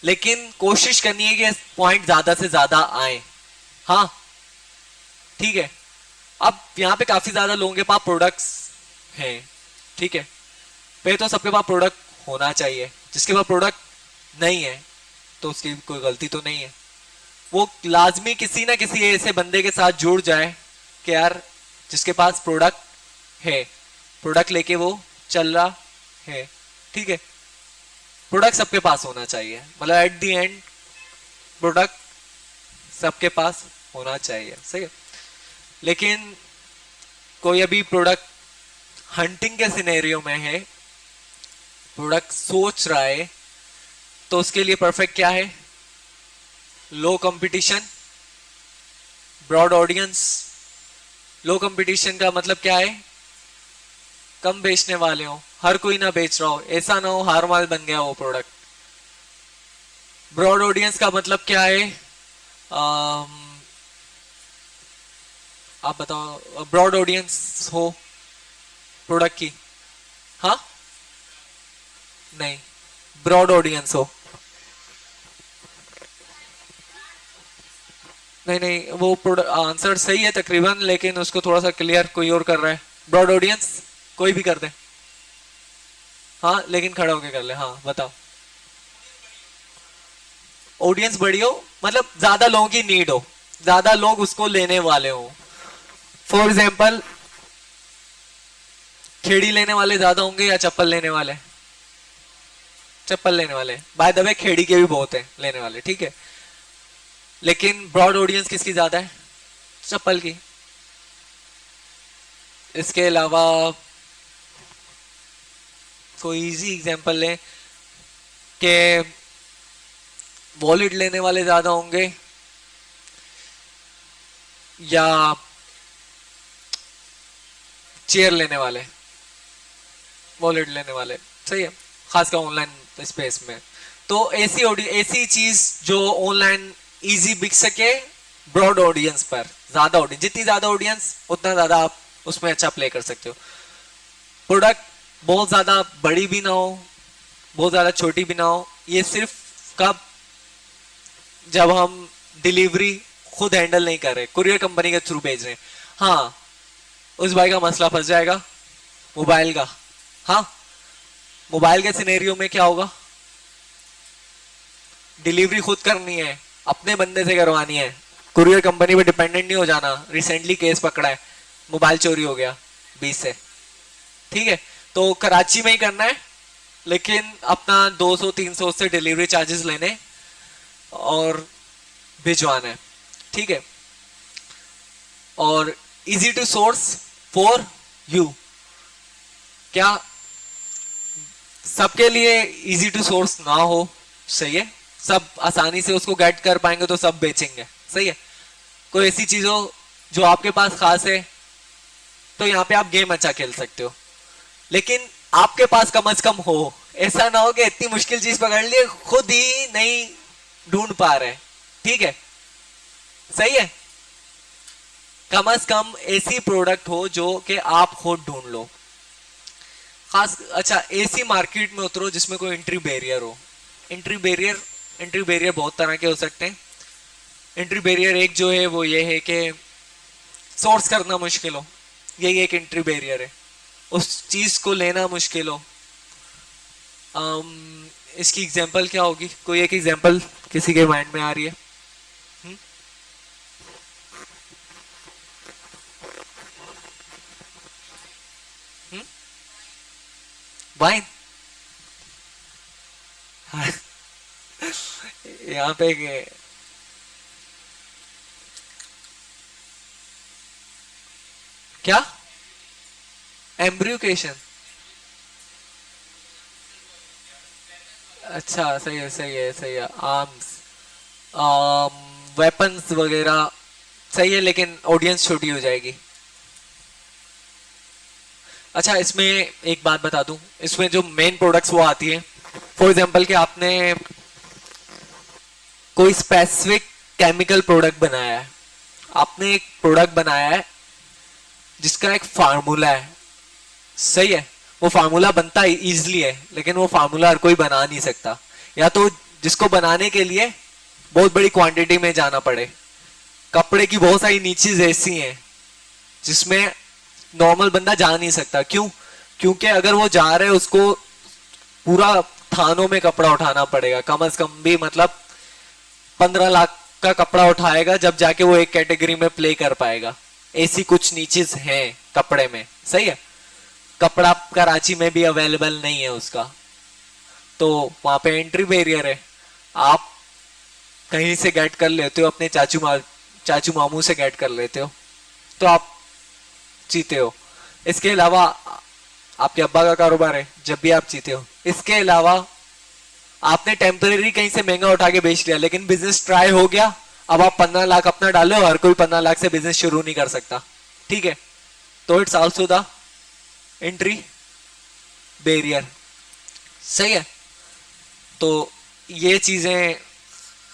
लेकिन कोशिश करनी है कि पॉइंट ज्यादा से ज्यादा आए। हाँ ठीक है। अब यहाँ पे काफी ज्यादा लोगों के पास प्रोडक्ट्स हैं, ठीक है। पहले तो सबके पास प्रोडक्ट होना चाहिए। जिसके पास प्रोडक्ट नहीं है तो उसकी कोई गलती तो नहीं है। वो लाजमी किसी ना किसी ऐसे बंदे के साथ जुड़ जाए कि यार जिसके पास प्रोडक्ट है, प्रोडक्ट लेके वो चल रहा है, ठीक है। प्रोडक्ट सबके पास होना चाहिए, मतलब एट दी एंड प्रोडक्ट सबके पास होना चाहिए, सही है। लेकिन कोई अभी प्रोडक्ट हंटिंग के सिनेरियो में है, प्रोडक्ट सोच रहा है, तो उसके लिए परफेक्ट क्या है? लो कंपटीशन, ब्रॉड ऑडियंस। लो कंपटीशन का मतलब क्या है? कम बेचने वाले हो, हर कोई ना बेच रहा हो, ऐसा ना हो हार माल बन गया वो प्रोडक्ट। ब्रॉड ऑडियंस का मतलब क्या है? आप बताओ। ब्रॉड ऑडियंस हो प्रोडक्ट की। हाँ नहीं, ब्रॉड ऑडियंस हो। नहीं नहीं, वो आंसर सही है तकरीबन, लेकिन उसको थोड़ा सा क्लियर कोई और कर रहा है। ब्रॉड ऑडियंस कोई भी कर दे। हाँ लेकिन खड़ा होके कर ले। हाँ बताओ। ऑडियंस बड़ी हो मतलब ज्यादा लोगों की नीड हो, ज्यादा लोग उसको लेने वाले हो। फॉर एग्जाम्पल, खेड़ी लेने वाले ज्यादा होंगे या चप्पल लेने वाले? चप्पल लेने वाले। बाय द वे खेड़ी के भी बहुत हैं लेने वाले, ठीक है। लेकिन ब्रॉड ऑडियंस किसकी ज्यादा है? चप्पल की। इसके अलावा कोई इजी एग्जांपल लें कि वॉलेट लेने वाले ज्यादा होंगे या चेयर लेने वाले? वॉलेट लेने वाले, सही है, खासकर ऑनलाइन स्पेस में। तो ऐसी चीज जो ऑनलाइन इजी बिक सके ब्रॉड ऑडियंस पर। ज्यादा ऑडियंस, जितनी ज्यादा ऑडियंस उतना ज्यादा आप उसमें अच्छा प्ले कर सकते हो। प्रोडक्ट बहुत ज्यादा बड़ी भी ना हो, बहुत ज्यादा छोटी भी ना हो। ये सिर्फ कब? जब हम डिलीवरी खुद हैंडल नहीं कर रहे, कुरियर कंपनी के थ्रू भेज रहे हैं। हाँ, उस भाई का मसला फंस जाएगा मोबाइल का। हाँ, मोबाइल के सिनेरियो में क्या होगा? डिलीवरी खुद करनी है, अपने बंदे से करवानी है, कुरियर कंपनी पे डिपेंडेंट नहीं हो जाना। रिसेंटली केस पकड़ा है, मोबाइल चोरी हो गया 20 से, ठीक है। तो कराची में ही करना है, लेकिन अपना 200-300 से डिलीवरी चार्जेस लेने और भिजवाना है, ठीक है। और easy to source for you, क्या सबके लिए इजी टू सोर्स ना हो, सही है। सब आसानी से उसको गेट कर पाएंगे तो सब बेचेंगे, सही है। कोई ऐसी चीज हो जो आपके पास खास है तो यहाँ पे आप गेम अच्छा खेल सकते हो, लेकिन आपके पास कम से कम हो। ऐसा ना हो कि इतनी मुश्किल चीज पकड़ लिए खुद ही नहीं ढूंढ पा रहे, ठीक है, सही है। कम से कम ऐसी प्रोडक्ट हो जो कि आप खुद ढूंढ लो। खास अच्छा, ऐसी मार्केट में उतरो जिसमें कोई एंट्री बैरियर हो। एंट्री बैरियर बहुत तरह के हो सकते हैं। एंट्री बैरियर एक जो है वो ये है कि सोर्स करना मुश्किल हो, यही एक एंट्री बैरियर है। उस चीज को लेना मुश्किल हो। इसकी एग्जांपल क्या होगी? कोई एक एग्जांपल किसी के माइंड में आ रही है? वाइन। यहाँ पे क्या? एम्ब्रियोकेशन? अच्छा, सही है सही है सही है। आर्म्स, वेपन्स वगैरह, सही है, लेकिन ऑडियंस छोटी हो जाएगी। अच्छा, इसमें एक बात बता दूं, इसमें जो मेन प्रोडक्ट्स वो आती है, फॉर एग्जांपल कि आपने कोई स्पेसिफिक केमिकल प्रोडक्ट बनाया है, आपने एक प्रोडक्ट बनाया है जिसका एक फार्मूला है, सही है, वो फार्मूला बनता ही इजिली है, लेकिन वो फार्मूला हर कोई बना नहीं सकता, या तो जिसको बनाने के लिए बहुत बड़ी क्वांटिटी में जाना पड़े। कपड़े की बहुत सारी नीचेज ऐसी हैं जिसमें नॉर्मल बंदा जा नहीं सकता। क्यों? क्योंकि अगर वो जा रहे उसको पूरा थानों में कपड़ा उठाना पड़ेगा, कम से कम भी मतलब 15 लाख का कपड़ा उठाएगा, जब जाके वो एक कैटेगरी में प्ले कर पाएगा। ऐसी कुछ नीचेज हैं कपड़े में, सही है। कपड़ा कराची में भी अवेलेबल नहीं है उसका, तो वहां पे एंट्री बैरियर है। आप कहीं से गेट कर लेते हो, अपने चाचू मामू से गेट कर लेते हो, तो आप जीते हो। इसके अलावा आपके अब्बा का कारोबार है, जब भी आप जीते हो। इसके अलावा आपने टेम्परेरी कहीं से महंगा उठा के बेच लिया, लेकिन बिजनेस ट्राई हो गया, अब आप 15 लाख अपना डालो, हर कोई 15 लाख से बिजनेस शुरू नहीं कर सकता, ठीक है। तो it's also the entry barrier, सही है। तो ये चीजें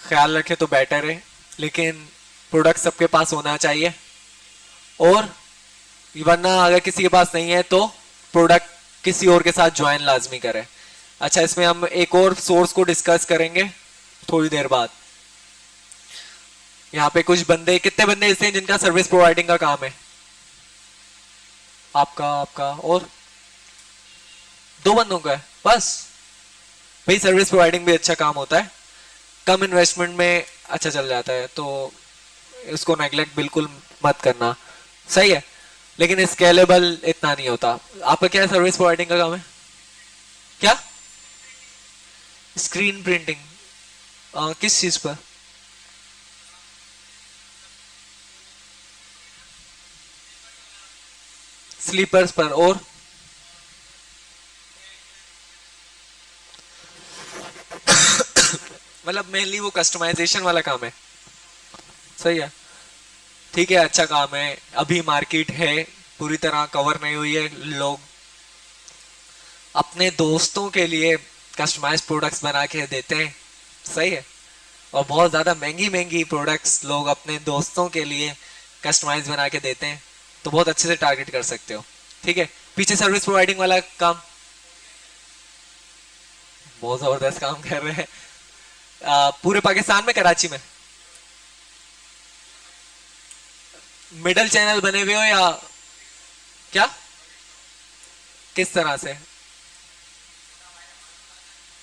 ख्याल रखे तो बेटर है, लेकिन प्रोडक्ट सबके पास होना चाहिए, और वरना अगर किसी के पास नहीं है तो प्रोडक्ट किसी और के साथ ज्वाइन लाजमी करें। अच्छा, इसमें हम एक और सोर्स को डिस्कस करेंगे थोड़ी देर बाद। यहाँ पे कुछ बंदे, कितने बंदे ऐसे हैं जिनका सर्विस प्रोवाइडिंग का काम है? आपका आपका और 2 बंदों का है बस। भाई सर्विस प्रोवाइडिंग भी अच्छा काम होता है, कम इन्वेस्टमेंट में अच्छा चल जाता है, तो इसको नेग्लेक्ट बिल्कुल मत करना, सही है। लेकिन स्केलेबल इतना नहीं होता। आपका क्या सर्विस प्रोवाइडिंग का काम है? क्या? Screen printing? किस चीज पर? स्लीपर्स पर, और मतलब मेनली वो कस्टमाइजेशन वाला काम है, सही है, ठीक है, अच्छा काम है। अभी मार्केट है, पूरी तरह कवर नहीं हुई है, लोग अपने दोस्तों के लिए कस्टमाइज प्रोडक्ट्स बना के देते हैं, सही है, और बहुत ज़्यादा महंगी महंगी प्रोडक्ट्स लोग अपने दोस्तों के लिए कस्टमाइज बना के देते हैं, तो बहुत अच्छे से टारगेट कर सकते हो, ठीक है। पीछे सर्विस प्रोवाइडिंग वाला काम बहुत ज़बरदस्त काम कर रहे हैं। पूरे पाकिस्तान में, कराची में मिडल चैनल बने हुए हो या क्या? किस तरह से?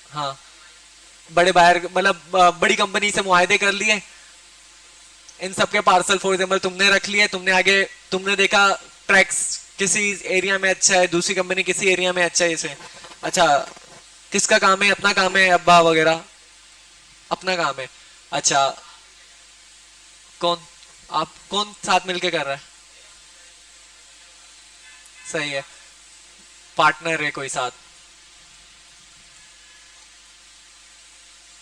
हाँ, बड़े बाहर मतलब बड़ी कंपनी से मुआहदे कर लिए, इन सब के पार्सल फॉर एग्जाम्पल तुमने रख लिए, तुमने आगे तुमने देखा ट्रैक्स किसी एरिया में अच्छा है, दूसरी कंपनी किसी एरिया में अच्छा है, इसे अच्छा, किसका काम है? अपना काम है, अब्बा वगैरह अपना काम है। अच्छा, कौन? आप कौन साथ मिलके कर रहा है? सही है, पार्टनर है कोई साथ,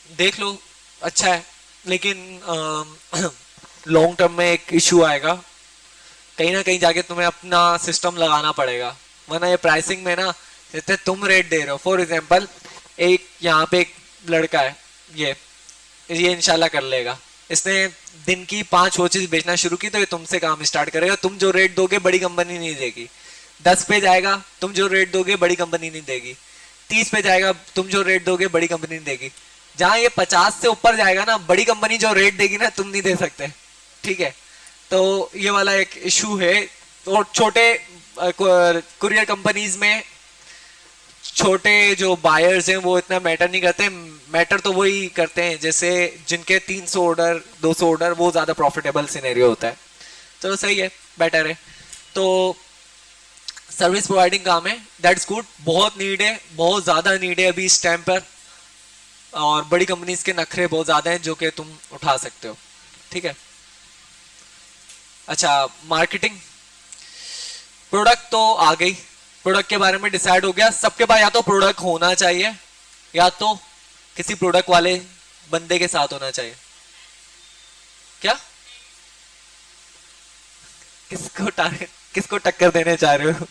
देख लो, अच्छा है, लेकिन लॉन्ग टर्म में एक इशू आएगा, कहीं ना कहीं जाके तुम्हें अपना सिस्टम लगाना पड़ेगा, वरना ये प्राइसिंग में ना, जैसे तुम रेट दे रहे हो, फॉर एग्जांपल एक यहाँ पे एक लड़का है, ये इंशाल्लाह कर लेगा, इसने दिन की 5 वॉचेस बेचना शुरू की, तो ये तुमसे काम स्टार्ट करेगा, तुम जो रेट दोगे बड़ी कंपनी नहीं देगी। 10 पे जाएगा, तुम जो रेट दोगे बड़ी कंपनी नहीं देगी। 30 पे जाएगा, तुम जो रेट दोगे बड़ी कंपनी नहीं देगी। जहां ये 50 से ऊपर जाएगा ना, बड़ी कंपनी जो रेट देगी ना, तुम नहीं दे सकते, ठीक है। तो ये वाला एक इशू है। तो छोटे कुरियर कंपनीज में छोटे जो बायर्स हैं वो इतना मैटर नहीं करते, मैटर तो वही करते हैं जैसे जिनके 300 ऑर्डर 200 ऑर्डर, वो ज्यादा प्रॉफिटेबल सिनेरियो होता है। चलो सही है, बेटर है। तो सर्विस प्रोवाइडिंग काम है, दैट्स गुड, बहुत नीड है, बहुत ज्यादा नीड है अभी इस टाइम पर, और बड़ी कंपनीज के नखरे बहुत ज्यादा हैं जो कि तुम उठा सकते हो, ठीक है। अच्छा, मार्केटिंग, प्रोडक्ट तो आ गई, प्रोडक्ट के बारे में डिसाइड हो गया सबके पास, या तो प्रोडक्ट होना चाहिए या तो किसी प्रोडक्ट वाले बंदे के साथ होना चाहिए। क्या किसको टक्कर देने चाह रहे हो?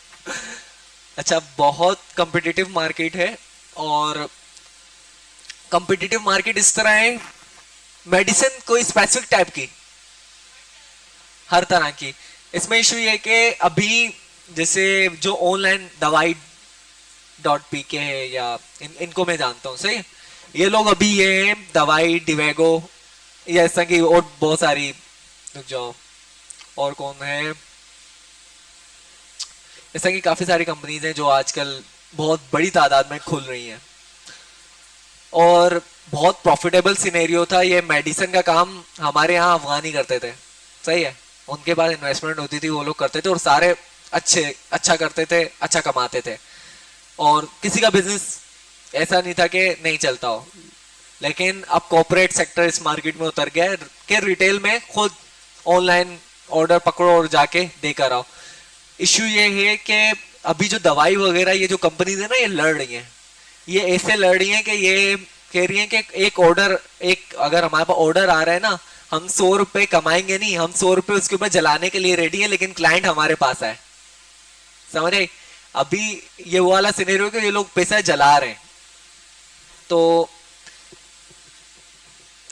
अच्छा, बहुत कंपिटिटिव मार्केट है, और कंपिटिटिव मार्केट इस तरह है, मेडिसिन कोई स्पेसिफिक टाइप की, हर तरह की। इसमें इशू ये कि अभी जैसे जो ऑनलाइन दवाई डॉट पी के है, या इनको मैं जानता हूँ, सही है? ये लोग अभी ये दवाई डिवेगो या ऐसा की और बहुत सारी, जो और कौन है, ऐसा की काफी सारी कंपनीज हैं जो आजकल बहुत बड़ी तादाद में खुल रही हैं, और बहुत प्रॉफिटेबल सिनेरियो था। ये मेडिसिन का काम हमारे यहाँ अफगान ही करते थे, सही है? उनके पास इन्वेस्टमेंट होती थी, वो लोग करते थे, और सारे अच्छा करते थे, अच्छा कमाते थे, और किसी का बिजनेस ऐसा नहीं था कि नहीं चलता हो। लेकिन अब कॉर्पोरेट सेक्टर इस मार्केट में उतर गया है कि रिटेल में खुद ऑनलाइन ऑर्डर पकड़ो और जाके देकर आओ। इश्यू ये है कि अभी जो दवाई वगैरह ये जो कंपनीज है ना, ये लड़ रही हैं, ये ऐसे लड़ रही हैं कि ये कह रही हैं कि एक ऑर्डर, एक अगर हमारे पास ऑर्डर आ रहा है ना, हम 100 रुपए कमाएंगे नहीं, हम 100 रुपए उसके ऊपर जलाने के लिए रेडी है, लेकिन क्लाइंट हमारे पास है। समझ रहे? अभी ये वो वाला सिनेरियो कि ये लोग पैसा जला रहे हैं, तो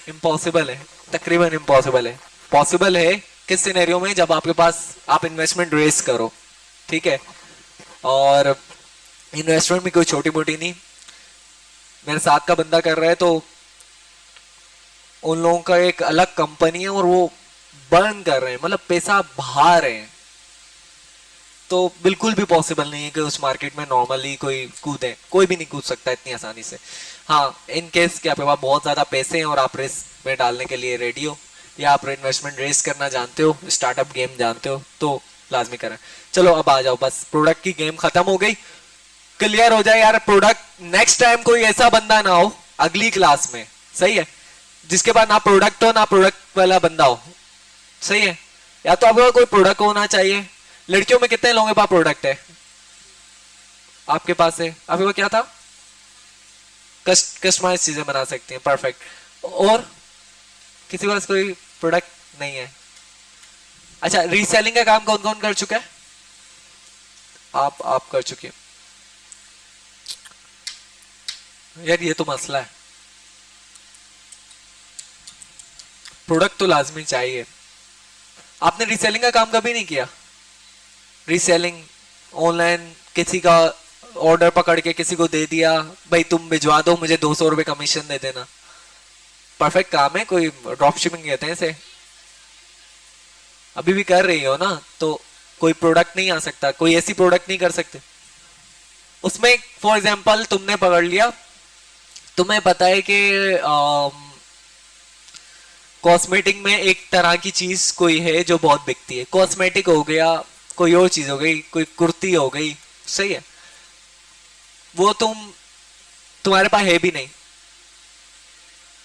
इम्पॉसिबल है, तकरीबन इम्पॉसिबल है। पॉसिबल है किस सिनेरियो में, जब आपके पास आप इन्वेस्टमेंट रेस करो, ठीक है? और इन्वेस्टमेंट भी कोई छोटी मोटी नहीं, मेरे साथ का बंदा कर रहा है, तो उन लोगों का एक अलग कंपनी है, और वो बर्न कर रहे हैं, मतलब पैसा बहा रहे हैं। तो बिल्कुल भी पॉसिबल नहीं है कि उस मार्केट में नॉर्मली कोई कूदे, कोई भी नहीं कूद सकता इतनी आसानी से। हाँ, इन केस कि आपके पास बहुत ज्यादा पैसे हैं और आप रिस्क में डालने के लिए रेडी हो, या आप इन्वेस्टमेंट रेस करना जानते हो, स्टार्टअप गेम जानते हो, तो लाजमी करें। चलो अब आ जाओ, बस प्रोडक्ट की गेम खत्म हो गई, क्लियर हो जाए यार प्रोडक्ट। नेक्स्ट टाइम कोई ऐसा बंदा ना हो अगली क्लास में, सही है, जिसके पास ना प्रोडक्ट हो ना प्रोडक्ट वाला बंदा हो, सही है? या तो आपके पास कोई प्रोडक्ट होना चाहिए। लड़कियों में कितने लोगों के पास प्रोडक्ट है? आपके पास है? आपके पास क्या था? कस्टमाइज चीजें बना सकती हैं, परफेक्ट। और किसी के पास कोई प्रोडक्ट नहीं है? अच्छा, रीसेलिंग का काम कौन कौन कर चुका है? आप कर चुके हैं यार, ये तो मसला है, प्रोडक्ट तो लाजमी चाहिए। आपने रीसेलिंग का काम कभी नहीं किया? रीसेलिंग ऑनलाइन, किसी का ऑर्डर पकड़ के किसी को दे दिया, भाई तुम भिजवा दो, मुझे 200 रुपए कमीशन दे देना, परफेक्ट काम है, कोई ड्रॉप शिपिंग कहते हैं इसे। अभी भी कर रही हो ना, तो कोई प्रोडक्ट नहीं आ सकता, कोई ऐसी प्रोडक्ट नहीं कर सकते उसमें। फॉर एग्जाम्पल तुमने पकड़ लिया, तुम्हें पता है कि कॉस्मेटिक में एक तरह की चीज कोई है जो बहुत बिकती है, कॉस्मेटिक हो गया, कोई और चीज हो गई, कोई कुर्ती हो गई, सही है? वो तुम्हारे पास है भी नहीं,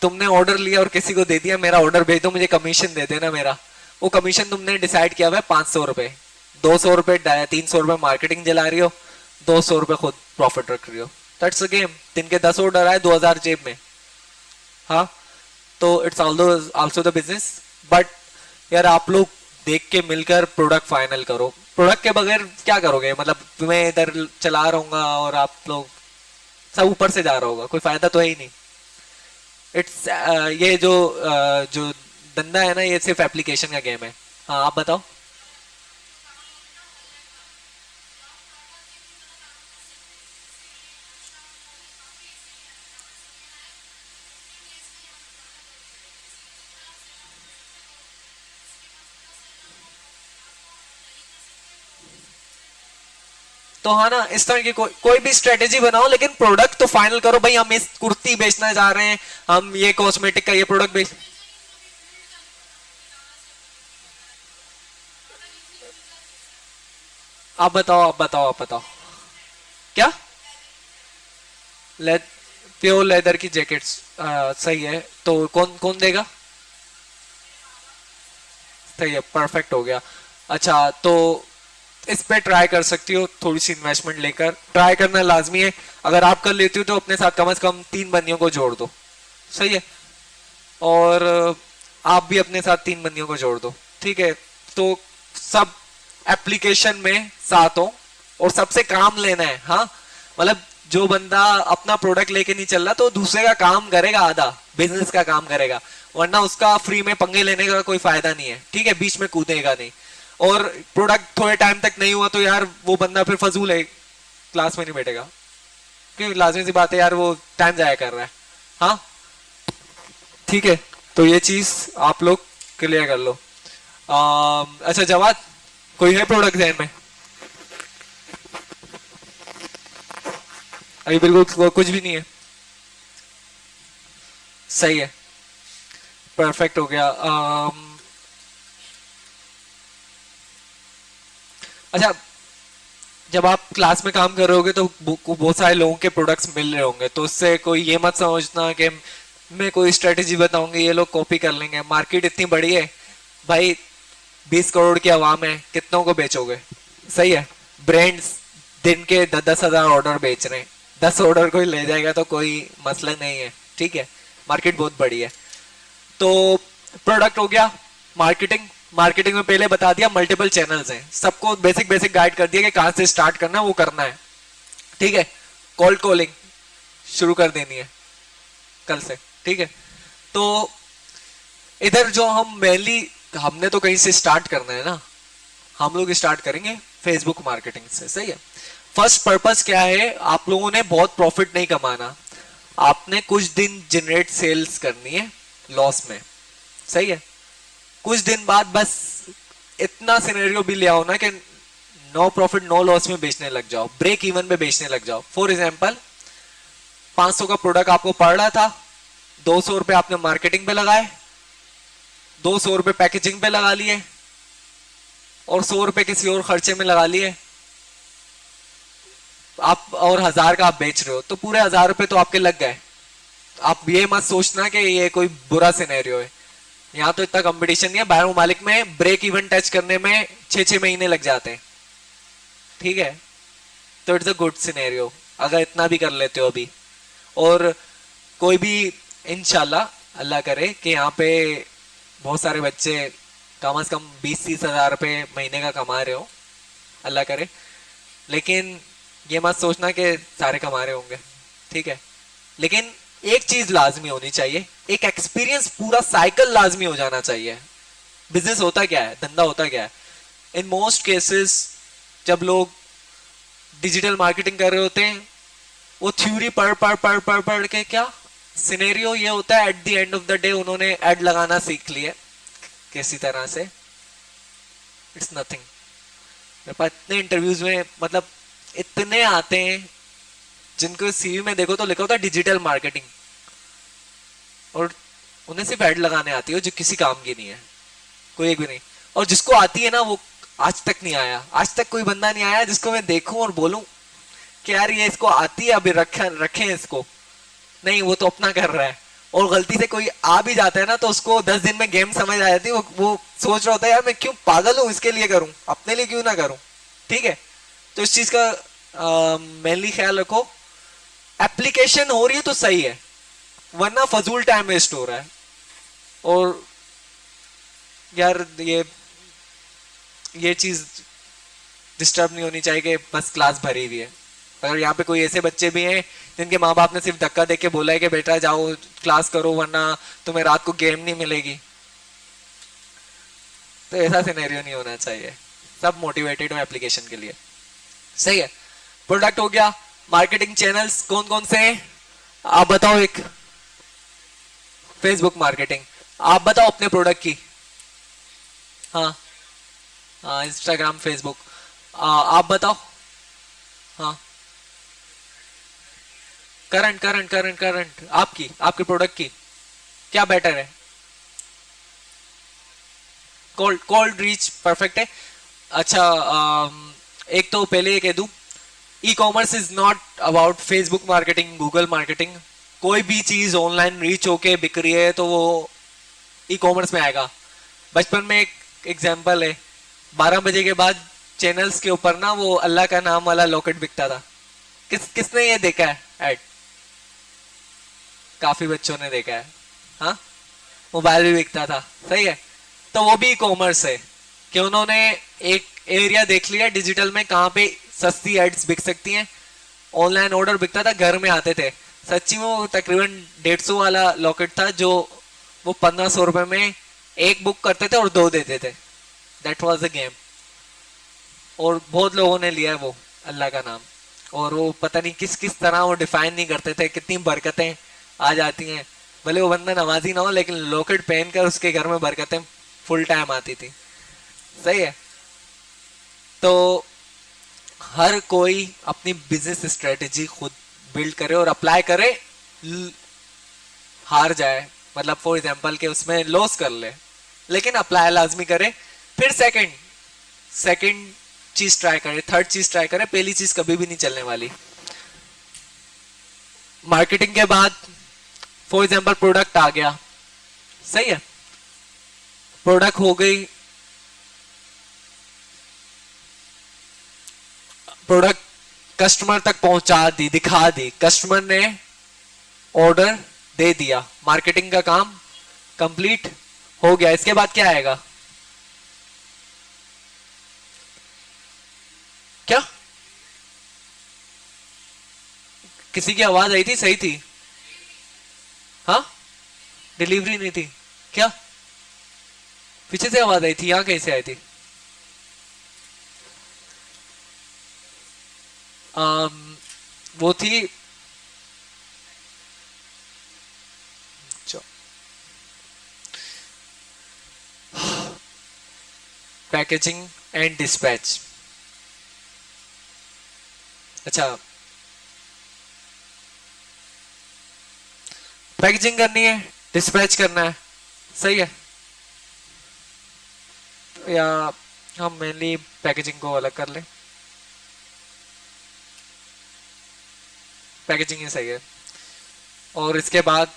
तुमने ऑर्डर लिया और किसी को दे दिया, मेरा ऑर्डर भेज दो, मुझे कमीशन दे देना मेरा। वो कमीशन तुमने डिसाइड किया हुआ है 500 रुपए, 200 रुपए 300 रुपए मार्केटिंग जला रही हो, 200 रुपए खुद प्रॉफिट रख रही हो। That's a game. दिन के 10 ऑर्डर आए, 2000 जेब में। हाँ, तो it's also the business. But यार आप लोग देख के मिलकर प्रोडक्ट फाइनल करो। प्रोडक्ट के बगैर क्या करोगे? मतलब मैं इधर चला रहूंगा और आप लोग सब ऊपर से जा रहा होगा, कोई फायदा तो है ही नहीं। इट्स ये जो धंधा है ना, ये सिर्फ एप्लीकेशन का गेम है। हाँ, आप बताओ। तो हाँ ना, इस तरह की कोई भी स्ट्रेटेजी बनाओ, लेकिन प्रोडक्ट तो फाइनल करो। भाई हम इस कुर्ती बेचना चाह रहे हैं, हम ये कॉस्मेटिक का ये प्रोडक्ट बेच। आप बताओ, आप बताओ, आप बताओ। क्या? ले, प्योर लेदर की जैकेट्स, सही है, तो कौन कौन देगा? सही है, परफेक्ट हो गया। अच्छा, तो इस पे ट्राई कर सकती हो, थोड़ी सी इन्वेस्टमेंट लेकर ट्राई करना लाजमी है। अगर आप कर लेती हो तो अपने साथ कम से कम 3 बंदियों को जोड़ दो, सही है। और आप भी अपने साथ 3 बंदियों को जोड़ दो, ठीक है। तो सब एप्लीकेशन में साथ हो और सबसे काम लेना है। हाँ, मतलब जो बंदा अपना प्रोडक्ट लेके नहीं चल रहा तो दूसरे का काम करेगा, आधा बिजनेस का काम करेगा, वरना उसका फ्री में पंगे लेने का कोई फायदा नहीं है, ठीक है। बीच में कूदेगा नहीं, और प्रोडक्ट थोड़े टाइम तक नहीं हुआ तो यार वो बंदा फिर फजूल है, क्लास में नहीं बैठेगा, क्योंकि लाजमी सी बात है यार, वो टाइम जाया कर रहा है। हाँ, ठीक है। तो ये चीज आप लोग क्लियर कर लो। अच्छा जवाब, कोई है प्रोडक्ट ध्यान में? अभी बिल्कुल कुछ भी नहीं है, सही है, परफेक्ट हो गया। अच्छा, जब आप क्लास में काम कर रहे होगे तो बहुत सारे लोगों के प्रोडक्ट्स मिल रहे होंगे, तो उससे कोई ये मत समझना कि मैं कोई स्ट्रेटेजी बताऊंगी ये लोग कॉपी कर लेंगे। मार्केट इतनी बड़ी है भाई, 20 करोड़ की आवाम है, कितनों को बेचोगे, सही है। ब्रांड्स दिन के 10-10 हजार ऑर्डर बेच रहे हैं, 10 ऑर्डर कोई ले जाएगा तो कोई मसला नहीं है, ठीक है। मार्केट बहुत बड़ी है। तो प्रोडक्ट हो गया, मार्केटिंग, मार्केटिंग में पहले बता दिया मल्टीपल चैनल्स हैं, सबको बेसिक बेसिक गाइड कर दिया कि कहां से स्टार्ट करना है, वो करना है, ठीक है। कोल्ड कॉलिंग शुरू कर देनी है कल से, ठीक है। तो इधर जो हम मेनली, हमने तो कहीं से स्टार्ट करना है ना, हम लोग स्टार्ट करेंगे फेसबुक मार्केटिंग से, सही है। फर्स्ट पर्पस क्या है, आप लोगों ने बहुत प्रॉफिट नहीं कमाना, आपने कुछ दिन जनरेट सेल्स करनी है लॉस में, सही है। कुछ दिन बाद बस इतना सिनेरियो भी ले आओ ना कि नो प्रॉफिट नो लॉस में बेचने लग जाओ, ब्रेक इवन में बेचने लग जाओ। फॉर एग्जांपल 500 का प्रोडक्ट आपको पड़ रहा था, 200 रुपए आपने मार्केटिंग पे लगाए, 200 रुपए पैकेजिंग पे लगा लिए, और 100 रुपए किसी और खर्चे में लगा लिए आप, और 1000 का आप बेच रहे हो, तो पूरे 1000 रुपए तो आपके लग गए। आप ये मत सोचना कि ये कोई बुरा सिनेरियो है, यहाँ तो इतना कंपटीशन नहीं है, बाहर ममालिक में ब्रेक इवन टच करने में 6-6 महीने लग जाते हैं, ठीक है। तो इट्स अ गुड सिनेरियो अगर इतना भी कर लेते हो अभी। और कोई भी इंशाल्लाह अल्लाह करे कि यहाँ पे बहुत सारे बच्चे कम से कम 20-30 हजार रुपए महीने का कमा रहे हो, अल्लाह करे। लेकिन ये मत सोचना कि सारे कमा रहे होंगे, ठीक है। लेकिन एक चीज लाजमी होनी चाहिए, एक एक्सपीरियंस, पूरा साइकिल लाजमी हो जाना चाहिए। बिजनेस होता क्या है, धंधा होता क्या है, इन मोस्ट केसेस जब लोग डिजिटल मार्केटिंग कर रहे होते हैं, वो थ्योरी पढ़ के क्या सिनेरियो ये होता है, at the end of the day उन्होंने एड लगाना सीख लिया किसी तरह से, इट्स नथिंग। मेरे पास इतने इंटरव्यूज में, मतलब इतने आते हैं जिनको सीवी में देखो तो लिखा होता है डिजिटल मार्केटिंग, और उन्हें सिर्फ एड लगाने आती है, जो किसी काम की नहीं है, कोई एक भी नहीं। और जिसको आती है ना वो आज तक नहीं आया, आज तक कोई बंदा नहीं आया जिसको मैं देखूं और बोलूं कि यार ये इसको आती है, अभी रखें इसको, नहीं वो तो अपना कर रहा है। और गलती से कोई आ भी जाता है ना तो उसको 10 दिन में गेम समझ आ जाती है, वो सोच रहा होता है यार मैं क्यों पागल हूं, इसके लिए करूं, अपने लिए क्यों ना करूं, ठीक है। तो इस चीज का मेनली ख्याल रखो, एप्लीकेशन हो रही है तो सही है, वरना फजूल टाइम वेस्ट हो रहा है। और यार ये चीज डिस्टर्ब नहीं होनी चाहिए कि बस क्लास भरी हुई है। अगर यहाँ पे कोई ऐसे बच्चे भी हैं जिनके माँ बाप ने सिर्फ धक्का देके बोला है कि बेटा जाओ क्लास करो वरना तुम्हें रात को गेम नहीं मिलेगी, तो ऐसा सिनेरियो नहीं होना चाहिए। सब मोटिवेटेड हो एप्लीकेशन के लिए, सही है। प्रोडक्ट हो गया, मार्केटिंग चैनल्स कौन कौन से हैं आप बताओ। एक फेसबुक मार्केटिंग, आप बताओ अपने प्रोडक्ट की। हाँ हाँ, इंस्टाग्राम फेसबुक, आप बताओ। हाँ, करंट आपके प्रोडक्ट की क्या बेटर है? कोल्ड रीच परफेक्ट है। अच्छा, एक तो पहले ये कह दूं, e commerce is not about Facebook marketing, Google marketing. कोई भी चीज ऑनलाइन रीच होके बिक रही है तो वो ई कॉमर्स में आएगा। बचपन में एक एग्जाम्पल है, 12 बजे के बाद चैनल्स के ऊपर ना वो अल्लाह का नाम वाला लॉकेट बिकता था। किसने ये देखा है ऐड? काफी बच्चों ने देखा है। हाँ, मोबाइल भी बिकता था, सही है। तो वो भी ई कॉमर्स है कि उन्होंने एक एरिया देख लिया डिजिटल में कहाँ पे सस्ती एड्स बिक सकती हैं। ऑनलाइन ऑर्डर बिकता था, घर में आते थे। सच्ची में वो तकरीबन 150 वाला लॉकेट था जो वो 1500 रुपए में एक बुक करते थे और 2 देते थे। That was the game. और बहुत लोगों ने लिया है वो अल्लाह का नाम, और वो पता नहीं किस किस तरह वो डिफाइन नहीं करते थे कितनी बरकतें आ जाती हैं। भले वो बंदा नमाजी ना हो, लेकिन लॉकेट पहनकर उसके घर में बरकतें फुल टाइम आती थी। सही है। तो हर कोई अपनी बिजनेस स्ट्रेटेजी खुद बिल्ड करे और अप्लाई करे। हार जाए मतलब फॉर एग्जांपल के उसमें लॉस कर ले, लेकिन अप्लाई लाजमी करे। फिर सेकंड चीज ट्राई करे, थर्ड चीज ट्राई करे। पहली चीज कभी भी नहीं चलने वाली। मार्केटिंग के बाद फॉर एग्जांपल प्रोडक्ट आ गया, सही है, प्रोडक्ट हो गई, प्रोडक्ट कस्टमर तक पहुंचा दी, दिखा दी, कस्टमर ने ऑर्डर दे दिया, मार्केटिंग का काम कंप्लीट हो गया। इसके बाद क्या आएगा? क्या किसी की आवाज आई थी? सही थी? हाँ, डिलीवरी नहीं थी क्या? पीछे से आवाज आई थी, यहां कैसे आई थी? वो थी पैकेजिंग एंड डिस्पैच। अच्छा, पैकेजिंग करनी है, डिस्पैच करना है, सही है। या हम मेनली पैकेजिंग को अलग कर लें, पैकेजिंग ही सही है। और इसके बाद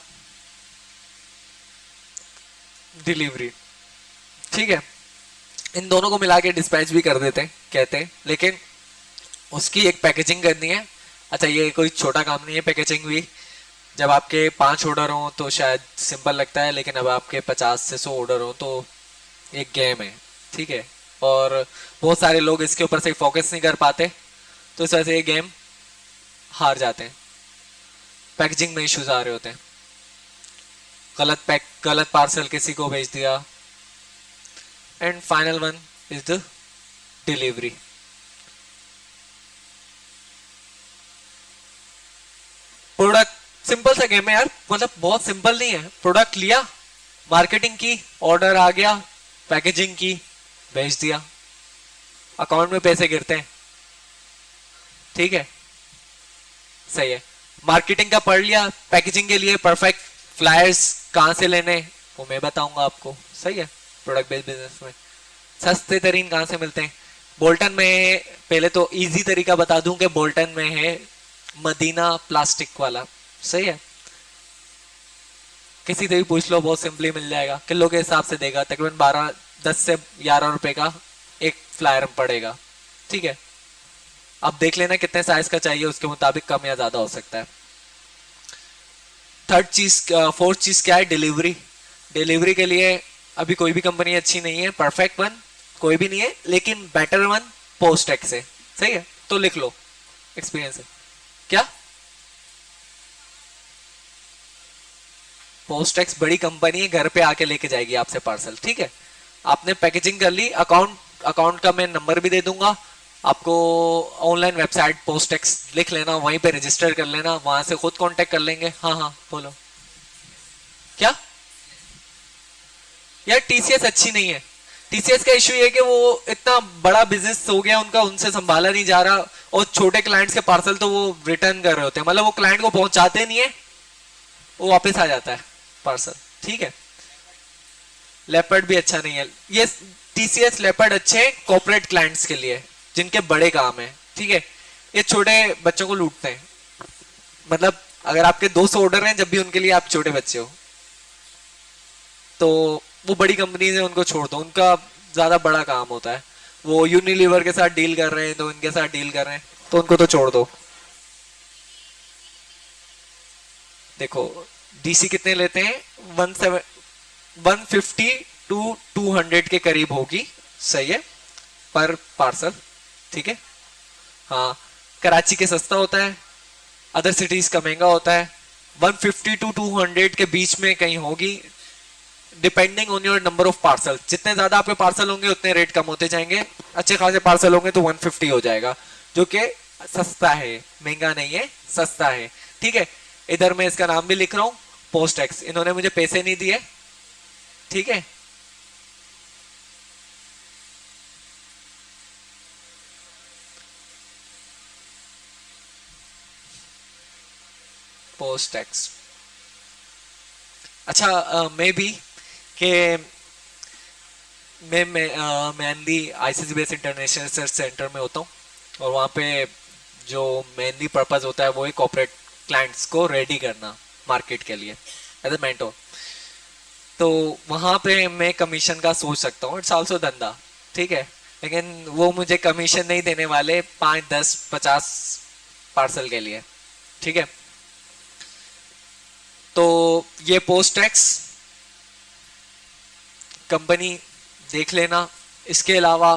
डिलीवरी, ठीक है। इन दोनों को मिला के डिस्पैच भी कर देते हैं कहते हैं, लेकिन उसकी एक पैकेजिंग करनी है। अच्छा, ये कोई छोटा काम नहीं है पैकेजिंग भी। जब आपके 5 ऑर्डर हो तो शायद सिंपल लगता है, लेकिन अब आपके 50 से 100 ऑर्डर हो तो एक गेम है, ठीक है। और बहुत सारे लोग इसके ऊपर से फोकस नहीं कर पाते, तो इस वजह से ये गेम हार जाते हैं। पैकेजिंग में इश्यूज आ रहे होते हैं, गलत पार्सल किसी को भेज दिया। And final one is the delivery. Product, simple सा गेम है यार, मतलब बहुत सिंपल नहीं है। प्रोडक्ट लिया, मार्केटिंग की, ऑर्डर आ गया, पैकेजिंग की, भेज दिया, अकाउंट में पैसे गिरते हैं, ठीक है, सही है। मार्केटिंग का पढ़ लिया, पैकेजिंग के लिए परफेक्ट फ्लायर्स कहां से लेने वो मैं बताऊंगा आपको, सही है। प्रोडक्ट बेस्ड बिजनेस में सस्ते तरीन कहां से मिलते हैं? बोल्टन में, पहले तो इजी तरीका बता दूं कि बोल्टन में है मदीना प्लास्टिक वाला, सही है। किसी से भी पूछ लो, बहुत सिंपली मिल जाएगा, किलो के हिसाब से देगा, तकरीबन 10 से 11 रुपए का एक फ्लायर पड़ेगा, ठीक है। अब देख लेना कितने साइज का चाहिए, उसके मुताबिक कम या ज्यादा हो सकता है। फोर्थ चीज क्या है? डिलीवरी। डिलीवरी के लिए अभी कोई भी कंपनी अच्छी नहीं है, परफेक्ट वन कोई भी नहीं है, लेकिन बेटर वन पोस्टेक्स है, सही है। तो लिख लो, एक्सपीरियंस है क्या? पोस्टेक्स बड़ी कंपनी है, घर पे आके लेके जाएगी आपसे पार्सल, ठीक है। आपने पैकेजिंग कर ली, अकाउंट का मैं नंबर भी दे दूंगा आपको। ऑनलाइन वेबसाइट पोस्टेक्स लिख लेना, वहीं पे रजिस्टर कर लेना, वहां से खुद कांटेक्ट कर लेंगे। हाँ हाँ बोलो क्या? यार टीसीएस अच्छी नहीं है। टीसीएस का इशू ये कि वो इतना बड़ा बिजनेस हो गया उनका, उनसे संभाला नहीं जा रहा, और छोटे क्लाइंट्स के पार्सल तो वो रिटर्न कर रहे होते हैं, मतलब वो क्लाइंट को पहुंचाते नहीं है, वो वापस आ जाता है पार्सल, ठीक है। लेपर्ड भी अच्छा नहीं है। ये टीसीएस लेपर्ड अच्छे हैं कॉर्पोरेट क्लाइंट्स के लिए, जिनके बड़े काम है, ठीक है। ये छोटे बच्चों को लूटते हैं, मतलब अगर आपके 200 ऑर्डर हैं, जब भी उनके लिए आप छोटे बच्चे हो, तो वो बड़ी कंपनी है, उनको छोड़ दो, उनका ज्यादा बड़ा काम होता है। वो यूनिलीवर के साथ डील कर रहे हैं तो इनके साथ डील कर रहे हैं, तो उनको तो छोड़ दो। देखो डीसी कितने लेते हैं, 150 टू 200 के करीब होगी, सही है, पर पार्सल, ठीक है। हाँ, कराची के सस्ता होता है, अदर सिटीज का महंगा होता है। 150 टू 200 के बीच में कहीं होगी, depending on your number of parcel. जितने ज्यादा आपके पार्सल होंगे उतने रेट कम होते जाएंगे, अच्छे खासे पार्सल होंगे तो 150 हो जाएगा, जो कि सस्ता है, महंगा नहीं है, सस्ता है, ठीक है। इधर मैं इसका नाम भी लिख रहा हूं, पोस्ट एक्स, इन्होंने मुझे पैसे नहीं दिए, ठीक है। पोस्ट एक्स, अच्छा मे बी के मैं mainly ICC base international research centre में होता हूँ, और वहाँ पे जो मेनली पर्पस होता है वो है कॉर्पोरेट क्लाइंट्स को रेडी करना मार्केट के लिए एज ए मेंटोर। तो वहाँ पे मैं कमीशन का सोच सकता हूँ, इट्स आल्सो धंधा, ठीक है, लेकिन वो मुझे कमीशन नहीं देने वाले 5, 10, 50 पार्सल के लिए, ठीक है। तो ये पोस्ट टैक्स कंपनी देख लेना, इसके अलावा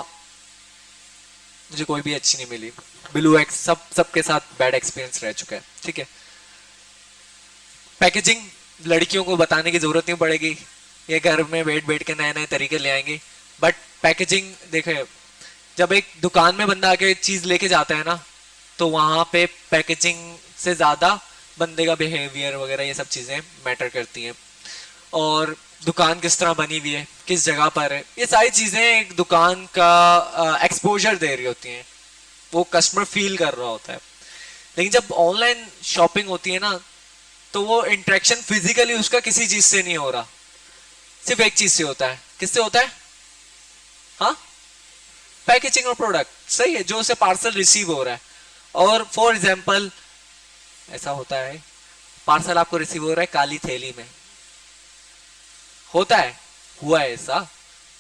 मुझे कोई भी अच्छी नहीं मिली। ब्लू एक्स सबके साथ बैड एक्सपीरियंस रह चुका है, ठीक है। पैकेजिंग लड़कियों को बताने की जरूरत नहीं पड़ेगी, ये घर में बैठ बैठ के नए नए तरीके ले आएंगे। बट पैकेजिंग देखे, जब एक दुकान में बंदा आके चीज लेके जाता है ना, तो वहां पे पैकेजिंग से ज्यादा बंदे का बिहेवियर वगैरह ये सब चीजें मैटर करती हैं, और दुकान किस तरह बनी हुई है, किस जगह पर है, ये सारी चीजें एक दुकान का एक्सपोजर दे रही होती हैं, वो कस्टमर फील कर रहा होता है। लेकिन जब ऑनलाइन शॉपिंग होती है ना, तो वो इंटरेक्शन फिजिकली उसका किसी चीज से नहीं हो रहा, सिर्फ एक चीज से होता है। किससे होता है? हाँ, पैकेजिंग और प्रोडक्ट, सही है, जो उसे पार्सल रिसीव हो रहा है। और फॉर एग्जाम्पल ऐसा होता है, पार्सल आपको रिसीव हो रहा है काली थैली में, होता है, हुआ है ऐसा,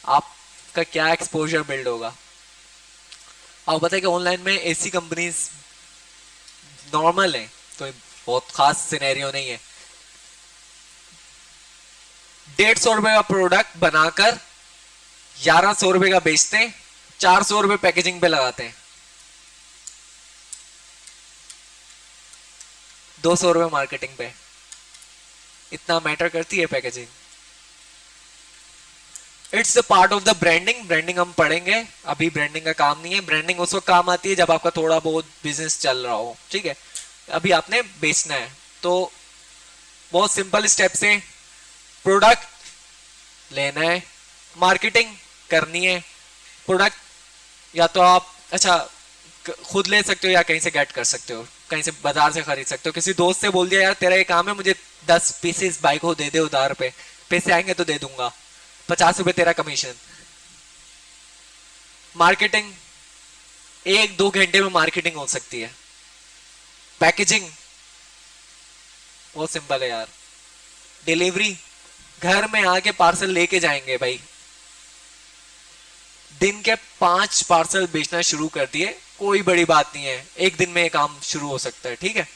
आपका क्या एक्सपोजर बिल्ड होगा। आप बताए कि ऑनलाइन में ऐसी कंपनीज नॉर्मल है, तो बहुत खास सिनेरियो नहीं है। 150 रुपए का प्रोडक्ट बनाकर 1100 रुपए का बेचते हैं, 400 रुपए पैकेजिंग पे लगाते हैं, 200 रुपए मार्केटिंग पे। इतना मैटर करती है packaging. It's a part of the branding. Branding हम पढ़ेंगे, अभी ब्रांडिंग का काम नहीं है। ब्रांडिंग उस वक्त काम आती है जब आपका थोड़ा बहुत बिजनेस चल रहा हो, ठीक है। अभी आपने बेचना है, तो बहुत सिंपल स्टेप से प्रोडक्ट लेना है, मार्केटिंग करनी है। प्रोडक्ट या तो आप अच्छा खुद ले सकते हो या कहीं से गेट कर सकते हो, कहीं से बाजार से खरीद सकते हो। किसी दोस्त से बोल दिया यार तेरा ये काम है, मुझे 10 पीसेस बाइक को दे दे उधार पे, पैसे आएंगे तो दे दूंगा, 50 रुपए तेरा कमीशन। मार्केटिंग 1-2 घंटे में मार्केटिंग हो सकती है। पैकेजिंग बहुत सिंपल है यार, डिलीवरी घर में आके पार्सल लेके जाएंगे भाई। दिन के 5 पार्सल बेचना शुरू कर दिए, कोई बड़ी बात नहीं है, एक दिन में ये काम शुरू हो सकता है, ठीक है।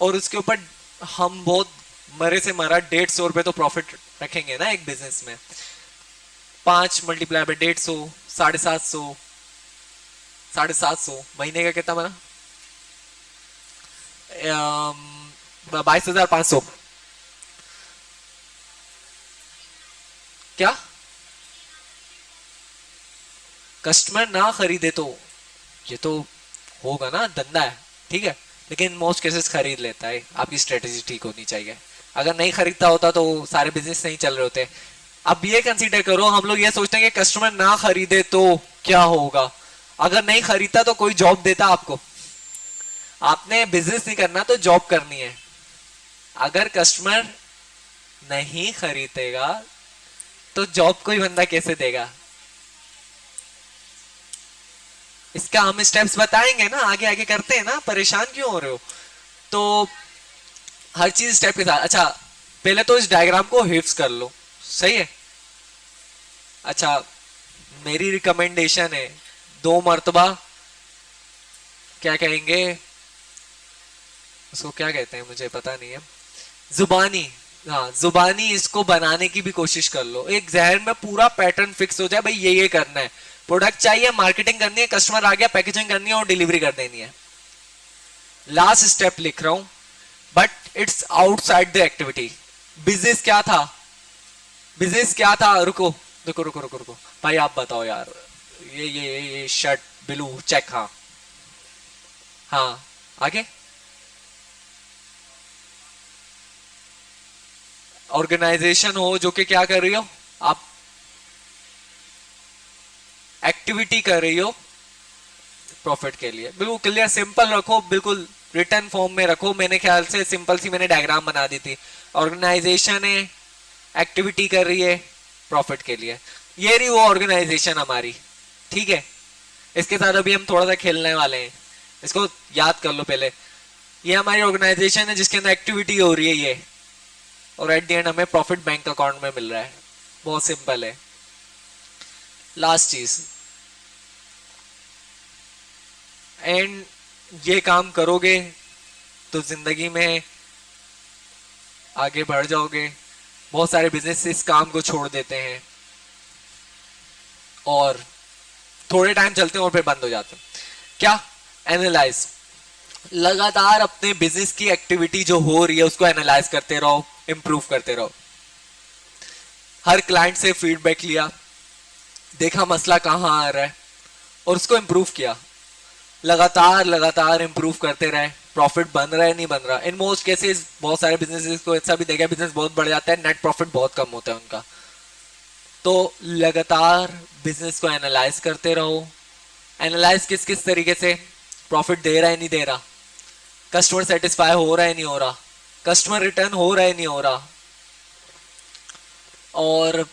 और उसके ऊपर हम बहुत मरे से मरा 150 रुपए तो प्रॉफिट रखेंगे ना एक बिजनेस में। 5 मल्टीप्लाई बाय 150, 750, 750 महीने का कितना बना? 22,500। क्या कस्टमर ना खरीदे तो ये तो होगा ना, धंधा है, ठीक है, लेकिन मोस्ट केसेस खरीद लेता है। आपकी स्ट्रेटेजी ठीक होनी चाहिए। अगर नहीं खरीदता होता तो सारे बिजनेस नहीं चल रहे होते। अब ये कंसीडर करो, हम लोग ये सोचते हैं कि कस्टमर ना खरीदे तो क्या होगा। अगर नहीं खरीदता तो कोई जॉब देता आपको? आपने बिजनेस नहीं करना तो जॉब करनी है। अगर कस्टमर नहीं खरीदेगा तो जॉब कोई बंदा कैसे देगा? इसका हम स्टेप्स बताएंगे ना, आगे आगे करते हैं ना, परेशान क्यों हो रहे हो? तो हर चीज स्टेप के साथ। अच्छा पहले तो इस डायग्राम को हिफ्स कर लो, सही है। अच्छा मेरी रिकमेंडेशन है, 2 मर्तबा क्या कहेंगे उसको, क्या कहते हैं मुझे पता नहीं है, जुबानी, हाँ जुबानी इसको बनाने की भी कोशिश कर लो। एक जहन में पूरा पैटर्न फिक्स हो जाए, भाई ये करना है, प्रोडक्ट चाहिए, मार्केटिंग करनी है, कस्टमर आ गया, पैकेजिंग करनी है और डिलीवरी कर देनी है। लास्ट स्टेप लिख रहा हूं, but it's outside the activity. Business क्या था, बिजनेस क्या था, रुको रुको रुको रुको रुको भाई आप बताओ यार, ये शर्ट ब्लू चेक, हाँ हाँ आगे। ऑर्गेनाइजेशन हो जो कि क्या कर रही हो आप, एक्टिविटी कर रही हो प्रॉफिट के लिए। बिल्कुल क्लियर सिंपल रखो, बिल्कुल रिटर्न फॉर्म में रखो। मैंने ख्याल से सिंपल सी मैंने डायग्राम बना दी थी। ऑर्गेनाइजेशन है, एक्टिविटी कर रही है प्रॉफिट के लिए, ये रही वो ऑर्गेनाइजेशन हमारी। ठीक है, इसके साथ अभी हम थोड़ा सा खेलने वाले हैं, इसको याद कर लो पहले। ये हमारी ऑर्गेनाइजेशन है जिसके अंदर एक्टिविटी हो रही है ये, और एट द एंड हमें प्रॉफिट बैंक अकाउंट में मिल रहा है। बहुत सिंपल है। लास्ट चीज, एंड ये काम करोगे तो जिंदगी में आगे बढ़ जाओगे। बहुत सारे बिजनेस इस काम को छोड़ देते हैं और थोड़े टाइम चलते हैं और फिर बंद हो जाते हैं। क्या, एनालाइज, लगातार अपने बिजनेस की एक्टिविटी जो हो रही है उसको एनालाइज करते रहो, इंप्रूव करते रहो। हर क्लाइंट से फीडबैक लिया, देखा मसला कहाँ आ रहा है और उसको इंप्रूव किया। लगातार लगातार इंप्रूव करते रहे। प्रॉफिट बन रहा है नहीं बन रहा, इन मोस्ट केसेस बहुत सारे बिजनेसेस को ऐसा भी देखा, बिजनेस बहुत बढ़ जाता है, नेट प्रॉफिट बहुत कम होता है उनका। तो लगातार बिजनेस को एनालाइज करते रहो। एनालाइज किस किस तरीके से, प्रॉफिट दे रहा है नहीं दे रहा, कस्टमर सेटिस्फाई हो रहा है नहीं हो रहा, कस्टमर रिटर्न हो रहा है नहीं हो रहा, और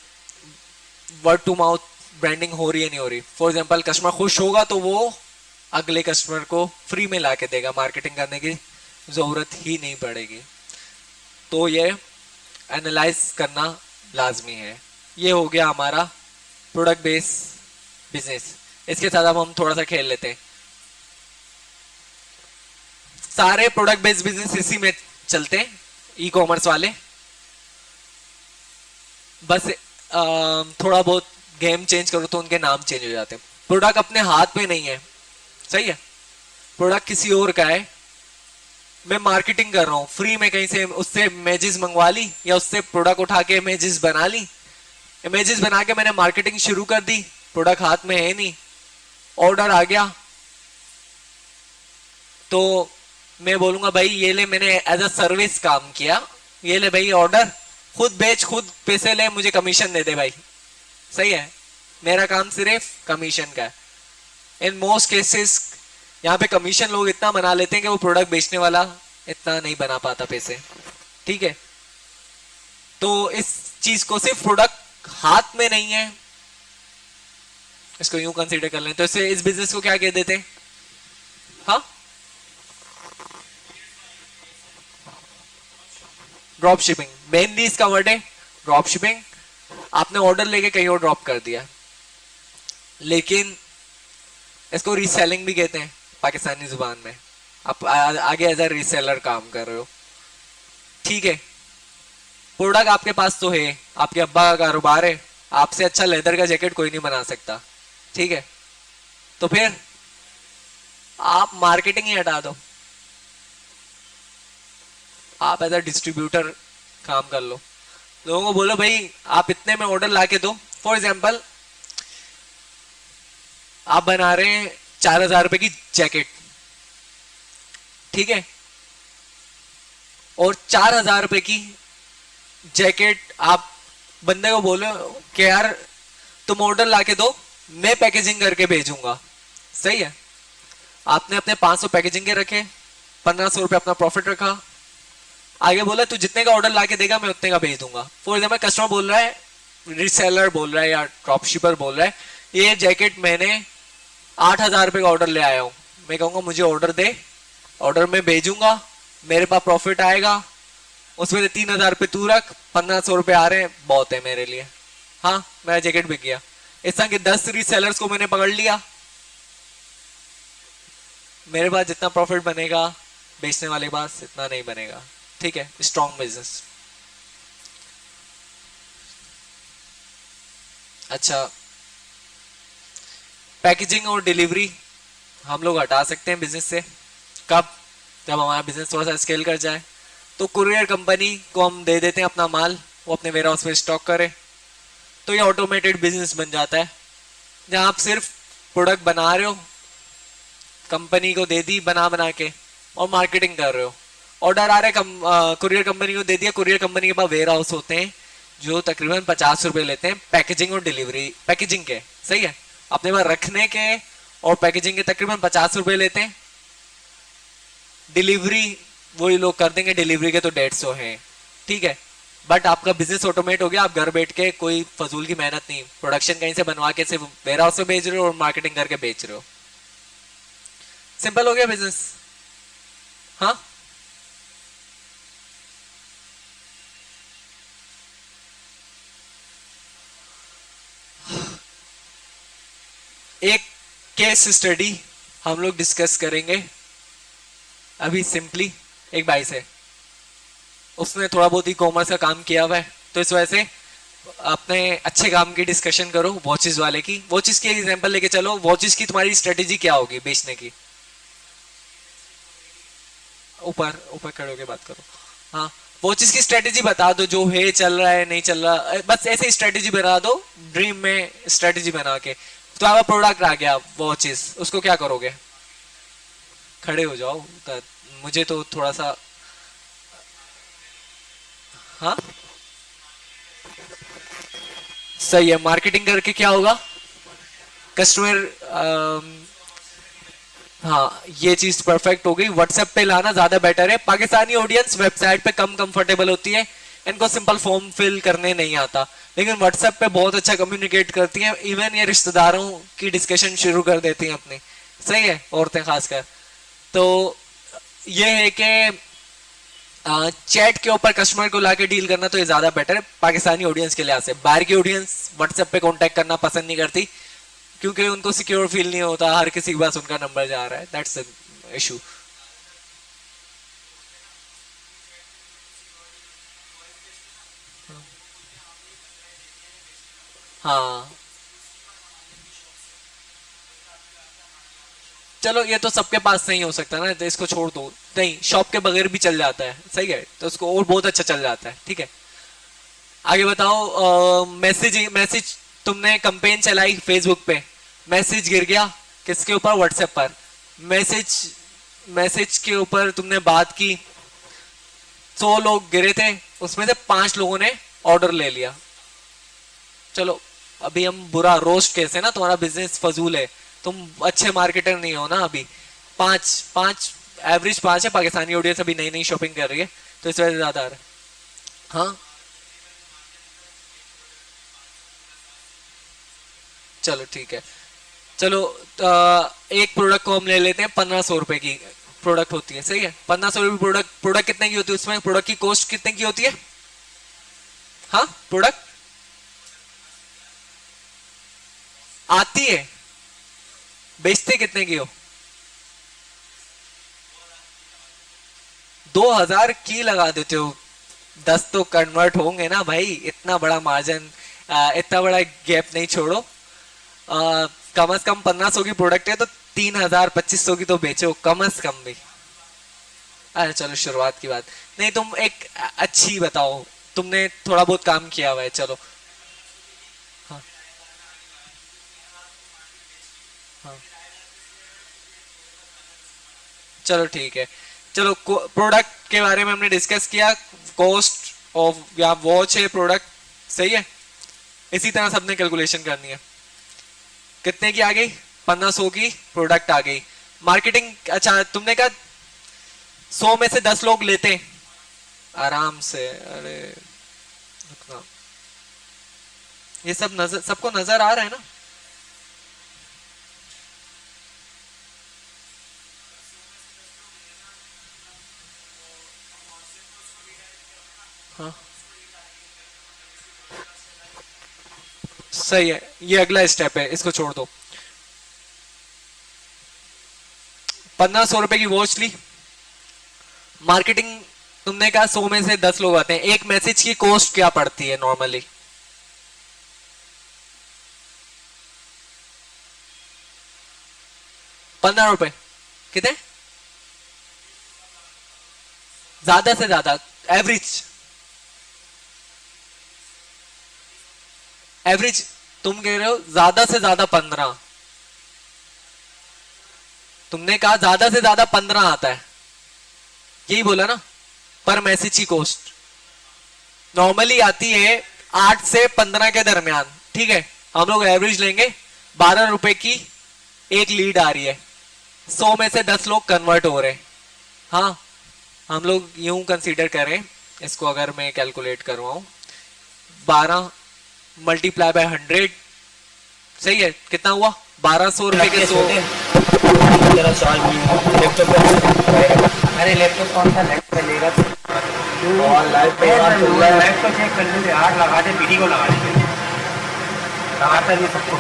वर्ड टू माउथ ब्रांडिंग हो रही है नहीं हो रही। फॉर एग्जांपल कस्टमर खुश होगा तो वो अगले कस्टमर को फ्री में ला के देगा, मार्केटिंग करने की जरूरत ही नहीं पड़ेगी। तो ये एनालाइज करना लाजमी है। ये हो गया हमारा प्रोडक्ट बेस बिजनेस। इसके साथ अब हम थोड़ा सा खेल लेते हैं। सारे प्रोडक्ट बेस्ड बिजनेस इसी में चलते हैं, ई कॉमर्स वाले। बस थोड़ा बहुत गेम चेंज करो तो उनके नाम चेंज हो जाते हैं। प्रोडक्ट अपने हाथ में नहीं है, सही है, प्रोडक्ट किसी और का है। मैं मार्केटिंग कर रहा हूं फ्री में, कहीं से उससे इमेजेस मंगवा ली या उससे प्रोडक्ट उठा के इमेजेस बना ली, इमेजेस बना के मैंने मार्केटिंग शुरू कर दी, प्रोडक्ट हाथ में है नहीं, ऑर्डर आ गया तो मैं बोलूंगा भाई ये ले, मैंने एज अ सर्विस काम किया, ये ले भाई ऑर्डर, खुद बेच खुद पैसे ले, मुझे कमीशन दे दे भाई। सही है, मेरा काम सिर्फ कमीशन का है। इन मोस्ट केसेस यहाँ पे कमीशन लोग इतना बना लेते हैं कि वो प्रोडक्ट बेचने वाला इतना नहीं बना पाता पैसे। ठीक है, तो इस चीज को, सिर्फ प्रोडक्ट हाथ में नहीं है, इसको यूं कंसीडर कर लें तो इसे, इस बिजनेस को क्या कह देते हैं, हाँ ड्रॉप शिपिंग, मेनली इसका वर्ड है ड्रॉप शिपिंग। आपने ऑर्डर लेके कहीं और ड्रॉप कर दिया, लेकिन इसको रीसेलिंग भी कहते हैं पाकिस्तानी जुबान में। आप आगे एज अ रीसेलर काम कर रहे हो। ठीक है, प्रोडक्ट आपके पास तो है, आपके अब्बा का कारोबार है, आपसे अच्छा लेदर का जैकेट कोई नहीं बना सकता। ठीक है, तो फिर आप मार्केटिंग ही हटा दो, आप एज अ डिस्ट्रीब्यूटर काम कर लो। लोगों को बोलो भाई आप इतने में ऑर्डर ला के दो। फॉर एग्जाम्पल आप बना रहे हैं 4,000 रुपए की जैकेट, ठीक है, और 4,000 रुपए की जैकेट आप बंदे को बोलो कि यार तुम ऑर्डर ला के दो, मैं पैकेजिंग करके भेजूंगा। सही है, आपने अपने 500 पैकेजिंग के रखे, 1,500 रुपए अपना प्रॉफिट रखा, आगे बोला तू जितने का ऑर्डर ला के देगा मैं उतने का भेज दूंगा। फॉर एग्जाम्पल कस्टमर बोल रहा है, रीसेलर बोल रहा है या ड्रॉप शिपर बोल रहा है, ये जैकेट मैंने 8,000 रुपए का ऑर्डर ले आया हूं, मैं कहूंगा मुझे ऑर्डर दे, ऑर्डर में भेजूंगा, मेरे पास प्रॉफिट आएगा, उसमें 3,000 रुपए तू रख, 1,500 रुपए आ रहे हैं, बहुत है मेरे लिए। हाँ, मेरा जैकेट बिक गया। इस तरह के 10 रीसेलर्स को मैंने पकड़ लिया, मेरे पास जितना प्रॉफिट बनेगा बेचने वाले के पास इतना नहीं बनेगा। ठीक है, स्ट्रॉन्ग बिजनेस। अच्छा, पैकेजिंग और डिलीवरी हम लोग हटा सकते हैं बिजनेस से। कब? जब हमारा बिजनेस थोड़ा सा स्केल कर जाए तो कुरियर कंपनी को हम दे देते हैं अपना माल, वो अपने वेयर हाउस में स्टॉक करे, तो ये ऑटोमेटेड बिजनेस बन जाता है, जहां आप सिर्फ प्रोडक्ट बना रहे हो, कंपनी को दे दी बना बना के, और मार्केटिंग कर रहे हो। ऑर्डर आ रहा है, कुरियर कंपनी को दे दिया, कुरियर कंपनी के पास वेयर हाउस होते हैं जो तकरीबन 50 रुपए लेते हैं पैकेजिंग और डिलीवरी, पैकेजिंग के, सही है, अपने पास रखने के और पैकेजिंग के तकरीबन 50 रुपए लेते हैं। डिलीवरी वही लोग कर देंगे, डिलीवरी के तो 150 है। ठीक है, बट आपका बिजनेस ऑटोमेट हो गया, आप घर बैठ के कोई फजूल की मेहनत नहीं, प्रोडक्शन कहीं से बनवा के सिर्फ वेयर हाउस में भेज रहे हो और मार्केटिंग करके बेच रहे हो। सिंपल हो गया बिजनेस। हाँ, एक केस स्टडी हम लोग डिस्कस करेंगे अभी सिंपली। एक भाई से, उसने थोड़ा बहुत ई कॉमर्स का काम किया हुआ है, तो इस वजह से अपने अच्छे काम की डिस्कशन करो, वॉचेस वाले की। वॉचेस की एग्जांपल लेके चलो, वॉचेस की तुम्हारी स्ट्रेटेजी क्या होगी बेचने की? ऊपर ऊपर खड़े होके बात करो। हाँ, वॉचेस की स्ट्रेटेजी बता दो, जो है चल रहा है नहीं चल रहा, बस ऐसे स्ट्रेटेजी बना दो, ड्रीम में स्ट्रेटेजी बना के। तो आपका प्रोडक्ट आ गया वॉचेस, उसको क्या करोगे? खड़े हो जाओ, मुझे तो थोड़ा सा। हाँ, सही है, मार्केटिंग करके क्या होगा? कस्टमर, हाँ, ये चीज परफेक्ट हो गई। व्हाट्सएप पे लाना ज्यादा बेटर है। पाकिस्तानी ऑडियंस वेबसाइट पे कम कंफर्टेबल होती है, इनको सिंपल फॉर्म फिल करने नहीं आता, लेकिन व्हाट्सएप पे बहुत अच्छा कम्युनिकेट करती हैं। इवन ये रिश्तेदारों की डिस्कशन शुरू कर देती हैं अपनी, सही है, औरतें खासकर। तो ये है कि चैट के ऊपर कस्टमर को लाके डील करना तो ये ज्यादा बेटर है पाकिस्तानी ऑडियंस के लिहाज से। बाहर की ऑडियंस व्हाट्सएप पे कांटेक्ट करना पसंद नहीं करती, क्योंकि उनको सिक्योर फील नहीं होता, हर किसी के पास उनका नंबर जा रहा है, दैट्स द इशू। हाँ, चलो ये तो सबके पास नहीं हो सकता ना, तो इसको छोड़ दो। नहीं, शॉप के बगैर भी चल जाता है, सही है, तो उसको और बहुत अच्छा चल जाता है। ठीक है, आगे बताओ। मैसेज मैसेज तुमने कंपेन चलाई फेसबुक पे, मैसेज गिर गया किसके ऊपर? व्हाट्सएप पर। मैसेज मैसेज के ऊपर तुमने बात की, 100 लोग गिरे थे, उसमें से 5 लोगों ने ऑर्डर ले लिया। चलो, अभी हम बुरा रोस्ट कैसे ना, तुम्हारा बिजनेस फजूल है, तुम अच्छे मार्केटर नहीं हो ना अभी। पांच पांच एवरेज 5 है, पाकिस्तानी ऑडियंस अभी नई नई शॉपिंग कर रही है, तो इस वजह से ज्यादा आ रहा है। हाँ, चलो ठीक है। चलो, एक प्रोडक्ट को हम ले लेते हैं, 1500 रुपए की प्रोडक्ट होती है, सही है। 1500 रुपये प्रोडक्ट, प्रोडक्ट कितने की होती है? उसमें प्रोडक्ट की कॉस्ट कितने की होती है? हाँ, प्रोडक्ट आती है, बेचते कितने की हो? 2000 की लगा देते हो, 10 तो कन्वर्ट होंगे ना भाई, इतना बड़ा मार्जिन, इतना बड़ा गैप नहीं छोड़ो। कम से कम 1500 की प्रोडक्ट है तो 3000 2500 की तो बेचो कम से कम भी। अरे चलो, शुरुआत की बात नहीं, तुम एक अच्छी बताओ, तुमने थोड़ा बहुत काम किया हुआ है, चलो। हाँ, हाँ, चलो ठीक है। चलो, प्रोडक्ट के बारे में हमने डिस्कस किया, कॉस्ट ऑफ या वॉच है प्रोडक्ट, सही है। इसी तरह सबने कैलकुलेशन करनी है। कितने की आ गई? 1500 की प्रोडक्ट आ गई। मार्केटिंग, अच्छा तुमने कहा 100 में से 10 लोग लेते हैं आराम से। अरे रुकना, ये सब नजर, सबको नजर आ रहा है ना? हाँ, सही है, ये अगला स्टेप है, इसको छोड़ दो। 1500 रुपए की वॉच ली, मार्केटिंग तुमने कहा 100 में से 10 लोग आते हैं, एक मैसेज की कॉस्ट क्या पड़ती है नॉर्मली? ₹15 कितने? ज्यादा से ज्यादा एवरेज, एवरेज तुम कह रहे हो ज्यादा से ज्यादा 15, तुमने कहा ज्यादा से ज्यादा 15 आता है, यही बोला ना? पर मैसेज की कॉस्ट नॉर्मली आती है 8 से 15 के दरमियान, ठीक है? हम लोग एवरेज लेंगे, 12 रुपए की एक लीड आ रही है, 100 में से 10 लोग कन्वर्ट हो रहे हैं। हाँ, हम लोग यूं कंसीडर करें इसको, अगर मैं कैलकुलेट करवाऊं 12 मल्टीप्लाई बाय 100, सही है? कितना हुआ? 1200 रुपए के 100। अरे लैपटॉप कौन सा लेगा? लाइव को चेक कर लेते, हाथ लगा दे, पीढ़ी को लगा दे, लगाता नहीं सबको।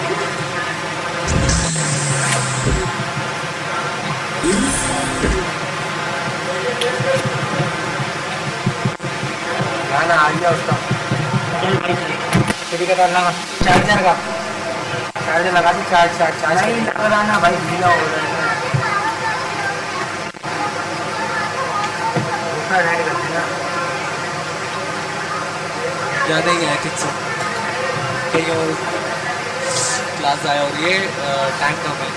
गाना आ गया उसका, पीढ़ी का डालना, चार्जर का चार्जर लगा दी, चार्ज नहीं लगाना भाई, गीला हो रहा है। दूसरा रेड कर देना, ज्यादा ही है कितना, कहीं और क्लास आया और ये टाइम कम है,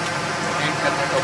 एंड करना तो